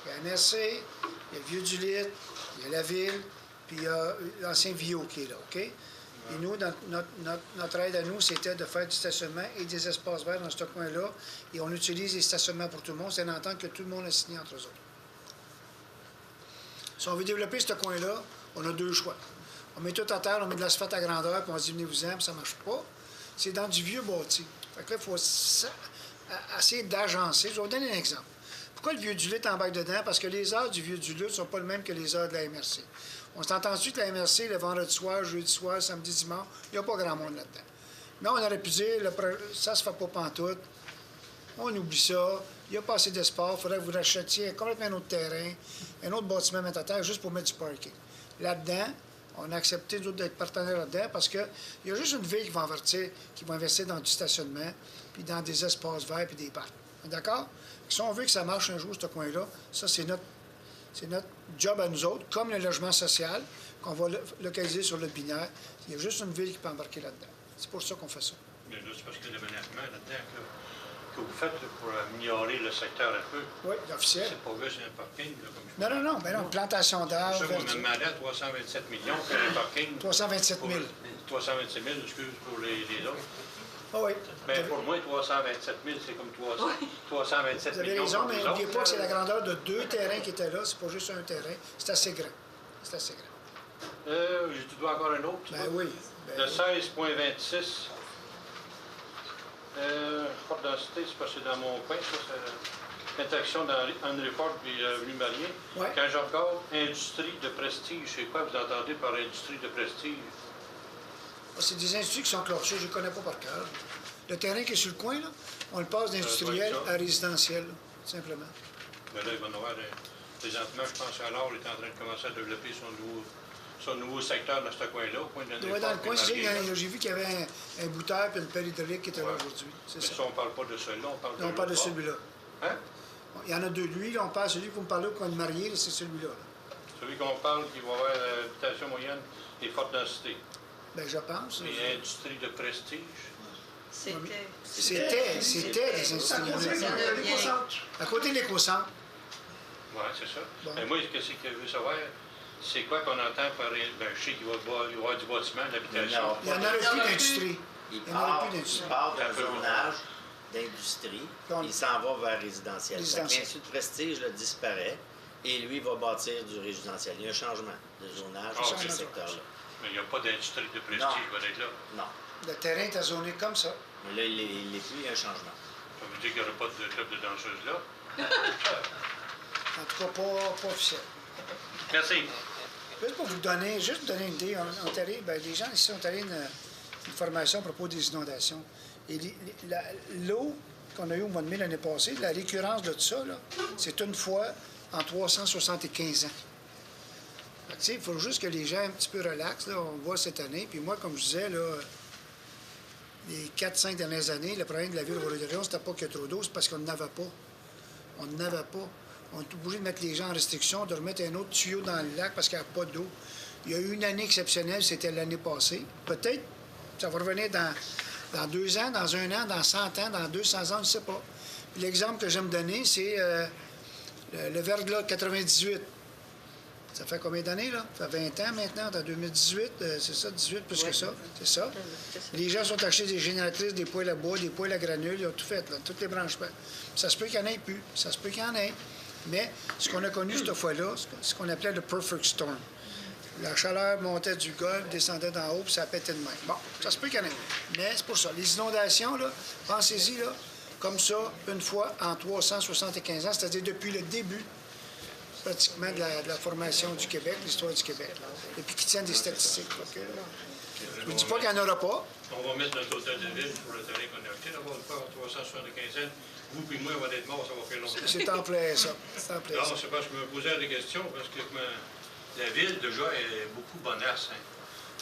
Il y a la MRC, il y a le Vieux-du-Lit, il y a la ville, puis il y a l'ancien Vio qui est là, OK? Et nous, notre aide à nous, c'était de faire du stationnement et des espaces verts dans ce coin-là. Et on utilise les stationnements pour tout le monde. C'est une entente que tout le monde a signé entre eux autres. Si on veut développer ce coin-là, on a deux choix. On met tout à terre, on met de l'asphalte à grandeur, puis on se dit, venez-vous-en, puis ça ne marche pas. C'est dans du vieux bâti. Fait que là, il faut essayer d'agencer. Je vais vous donner un exemple. Pourquoi le Vieux-du-Lit embarque dedans? Parce que les heures du Vieux-du-Lit ne sont pas les mêmes que les heures de la MRC. On s'est entendu que la MRC, le vendredi soir, jeudi soir, samedi, dimanche, il n'y a pas grand monde là-dedans. Mais on aurait pu dire, ça ne se fait pas pantoute, on oublie ça, il n'y a pas assez d'espace, il faudrait que vous rachetiez complètement un autre terrain, un autre bâtiment à mettre à terre juste pour mettre du parking. Là-dedans, on a accepté d'être partenaires là-dedans parce qu'il y a juste une ville qui va investir dans du stationnement, puis dans des espaces verts, puis des parcs. D'accord? Si on veut que ça marche un jour, ce coin-là, ça, c'est notre job à nous autres, comme le logement social, qu'on va localiser sur le binaire. Il y a juste une ville qui peut embarquer là-dedans. C'est pour ça qu'on fait ça. Mais là, c'est parce que l'aménagement là-dedans que vous faites pour améliorer le secteur un peu. Oui, l'officiel. C'est pas juste un parking, là, comme je Non, ben non, plantation d'arbres. Ça, on me demandait à 327 millions pour les parkings. 327 000. 327 000, excuse, pour les autres. Ah oui. Mais pour moi, 327 000, c'est comme 327 Vous avez millions. raison, mais n'oubliez pas que c'est la grandeur de 2 terrains qui étaient là. C'est pas juste un terrain. C'est assez grand. C'est assez grand. Tu dois encore un autre? Ben oui. Le 16.26. Porte densité, c'est parce que c'est dans mon coin, ça. C'est l'interaction dans Henry Ford et Avenue Marien. Ouais. Quand je regarde industrie de prestige, c'est quoi vous entendez par industrie de prestige? C'est des industries qui sont clochées, je ne connais pas par cœur. Le terrain qui est sur le coin, là, on le passe d'industriel à résidentiel, simplement. Mais là, il va y avoir présentement, je pense qu'Alors est en train de commencer à développer son nouveau secteur dans ce coin-là, au coin de Oui, dans le coin, j'ai vu qu'il y avait un bouteur et une pelle hydraulique qui était là aujourd'hui. Mais ça, on ne parle pas de celui-là, on parle de celui-là. Hein? Il y en a deux. Lui, là, on parle, celui que vous me parlez au coin de Marié, c'est celui-là. Celui qu'on parle, qui va avoir l'habitation moyenne et forte densité. Bien, je pense. Et industrie de prestige. C'était des industries. À côté de l'éco-centre. Oui, c'est ça. Bon. Mais moi, ce que je veux savoir, c'est quoi qu'on entend par... Ben, je sais qu'il va y avoir du bâtiment, de l'habitation. Il n'y en aurait plus d'industrie. Il part d'un zonage d'industrie, Donc, il s'en va vers résidentiel. résidentiel. L'Institut de prestige là, disparaît et lui va bâtir du résidentiel. Il y a un changement de zonage Ah, dans ok. ce secteur-là. Mais il n'y a pas d'industrie de prestige Non. qui va être là. Non. Le terrain est zoné comme ça. Mais là, il n'est plus, il y a un changement. Ça veut dire qu'il n'y aura pas de club de danseuses là. En tout cas, pas officiel. Merci. Juste pour vous donner une idée, les gens ici ont allé une formation à propos des inondations. Et l'eau qu'on a eue au mois de mai l'année passée, la récurrence de tout ça, là, c'est une fois en 375 ans. Fait que, tu sais, il faut juste que les gens un petit peu relaxent. Là, on voit cette année. Puis moi, comme je disais, là, les 4-5 dernières années, le problème de la ville de Vaudreuil-Dorion, c'était pas qu'il y a trop d'eau, c'est parce qu'on n'en avait pas. On n'avait pas. On est obligé de mettre les gens en restriction, de remettre un autre tuyau dans le lac parce qu'il n'y a pas d'eau. Il y a eu une année exceptionnelle, c'était l'année passée. Peut-être ça va revenir dans 2 ans, dans 1 an, dans 100 ans, dans 200 ans, je ne sais pas. Puis l'exemple que j'aime donner, c'est le verglas 98. Ça fait combien d'années, là? Ça fait 20 ans maintenant, en 2018, c'est ça, 18 plus que ça, c'est ça. Les gens sont achetés des génératrices, des poêles à bois, des poêles à granules, ils ont tout fait, là, toutes les branchements. Ça se peut qu'il n'y en ait plus, ça se peut qu'il y en ait. Mais ce qu'on a connu cette fois-là, c'est ce qu'on appelait le perfect storm. La chaleur montait du golfe, descendait d'en haut, puis ça pétait de même. Bon, ça se peut qu'il y en ait. Mais c'est pour ça. Les inondations, là, pensez-y, là, comme ça, une fois en 375 ans, c'est-à-dire depuis le début pratiquement de la formation du Québec, l'histoire du Québec, là, depuis qu'ils tiennent des statistiques. Okay, je ne dis pas qu'il n'y en aura pas. On va mettre notre hôtel de ville pour le terrain qu'on a acheté, d'abord une fois en 375 ans. Vous puis moi, on va être morts, ça va faire longtemps. C'est en plein ça. C'est en plein non, ça. c'est parce que je me posais des questions, parce que la ville, déjà, est beaucoup bonasse. Hein.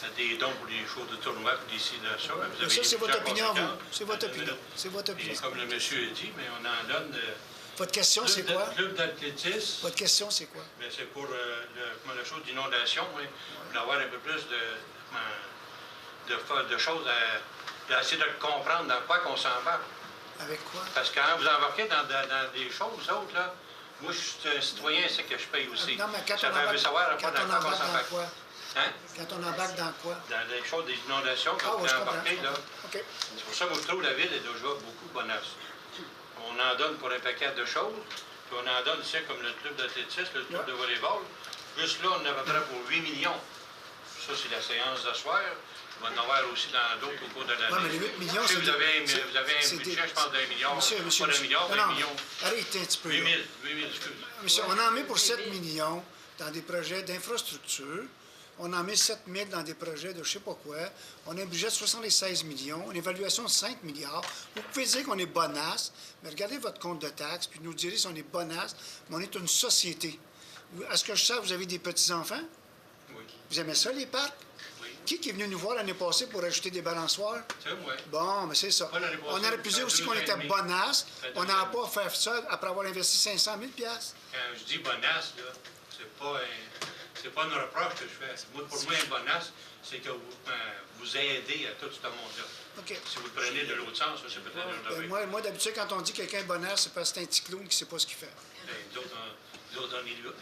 Elle a des dons pour les choses de tournoi, puis d'ici, de ça. Vous avez Ça, c'est votre budgets opinion, vous. conséquents. C'est votre opinion. C'est votre opinion. Et comme le monsieur a dit, mais on en donne... Votre question, c'est quoi? Club d'athlétisme. Votre question, c'est quoi? Mais c'est pour la chose d'inondation, oui. Pour avoir un peu plus de choses d'essayer de comprendre dans quoi qu'on s'embarque. Avec quoi? Parce que quand vous embarquez dans des choses autres, là, moi, je suis un citoyen, c'est que je paye aussi. Non, mais quand ça on veut embarque, savoir quand pas on dans quoi qu'on embarque dans s'embarque. quoi? Hein? Quand on embarque dans quoi? Dans les choses des inondations, quand vous oui, je comprends, embarquez, je là. comprends. OK. C'est pour ça que je trouve que la ville est déjà beaucoup bonasse. On en donne pour un paquet de choses, puis on en donne, c'est comme le club d'athlétisme, le club de volleyball. Juste là, on en a à peu près pour 8 millions. Ça, c'est la séance de soir. On va en avoir aussi dans d'autres au cours de l'année. Oui, mais les 8 millions, Je sais, c'est vous avez un budget, je pense, d'1 milliard. Monsieur, pas d'1 milliard, non, 20 non, millions. arrêtez un petit peu. 8 là. 000, excusez. Monsieur, on en met pour 7 millions dans des projets d'infrastructure. On en met 7 000 dans des projets de je ne sais pas quoi. On a un budget de 76 millions, une évaluation de 5 milliards. Vous pouvez dire qu'on est bonasse, mais regardez votre compte de taxes, puis nous direz si on est bonasse, mais on est une société. À ce que je sache, vous avez des petits-enfants? Oui. Vous aimez ça, les parcs? Oui. Qui est venu nous voir l'année passée pour ajouter des balançoires? C'est moi. Bon, mais c'est ça. Pas l'année passée, On aurait pu dire aussi qu'on était bonasse. On n'a pas à faire ça après avoir investi 500 000 $. Quand je dis bonasse, là, c'est pas une reproche que je fais. Pour moi, un bonasse, c'est que vous aidez à tout ce monde-là. OK. Si vous le prenez de l'autre sens, c'est peut-être un autre. Moi d'habitude, quand on dit quelqu'un est bonasse, c'est parce que c'est un petit clown qui ne sait pas ce qu'il fait.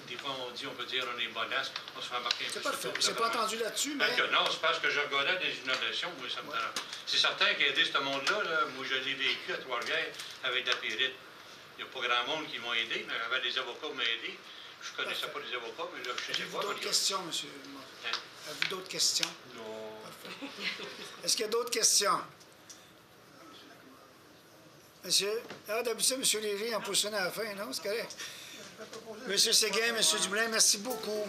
Des fois, on dit, on peut dire on est bonasse, on se fait embarquer un peu. C'est parfait. C'est pas entendu là-dessus, mais... Non, c'est parce que je regardais des inondations, moi, ça me dérange. C'est certain qu'aider ce monde-là, là, moi, je l'ai vécu à Trois-Rivières avec de la périte. Il n'y a pas grand monde qui m'ont aidé, mais avec des avocats qui m'ont aidé. Je ne connaissais pas les avocats, mais là, je sais Avez-vous d'autres questions, M. Dumont? Hein? Avez-vous d'autres questions? Non. Parfait. Est-ce qu'il y a d'autres questions? Monsieur? Ah, d'habitude, M. Lévy en positionne à la fin, non? C'est correct. M. Séguin, M. Dumoulin, merci beaucoup.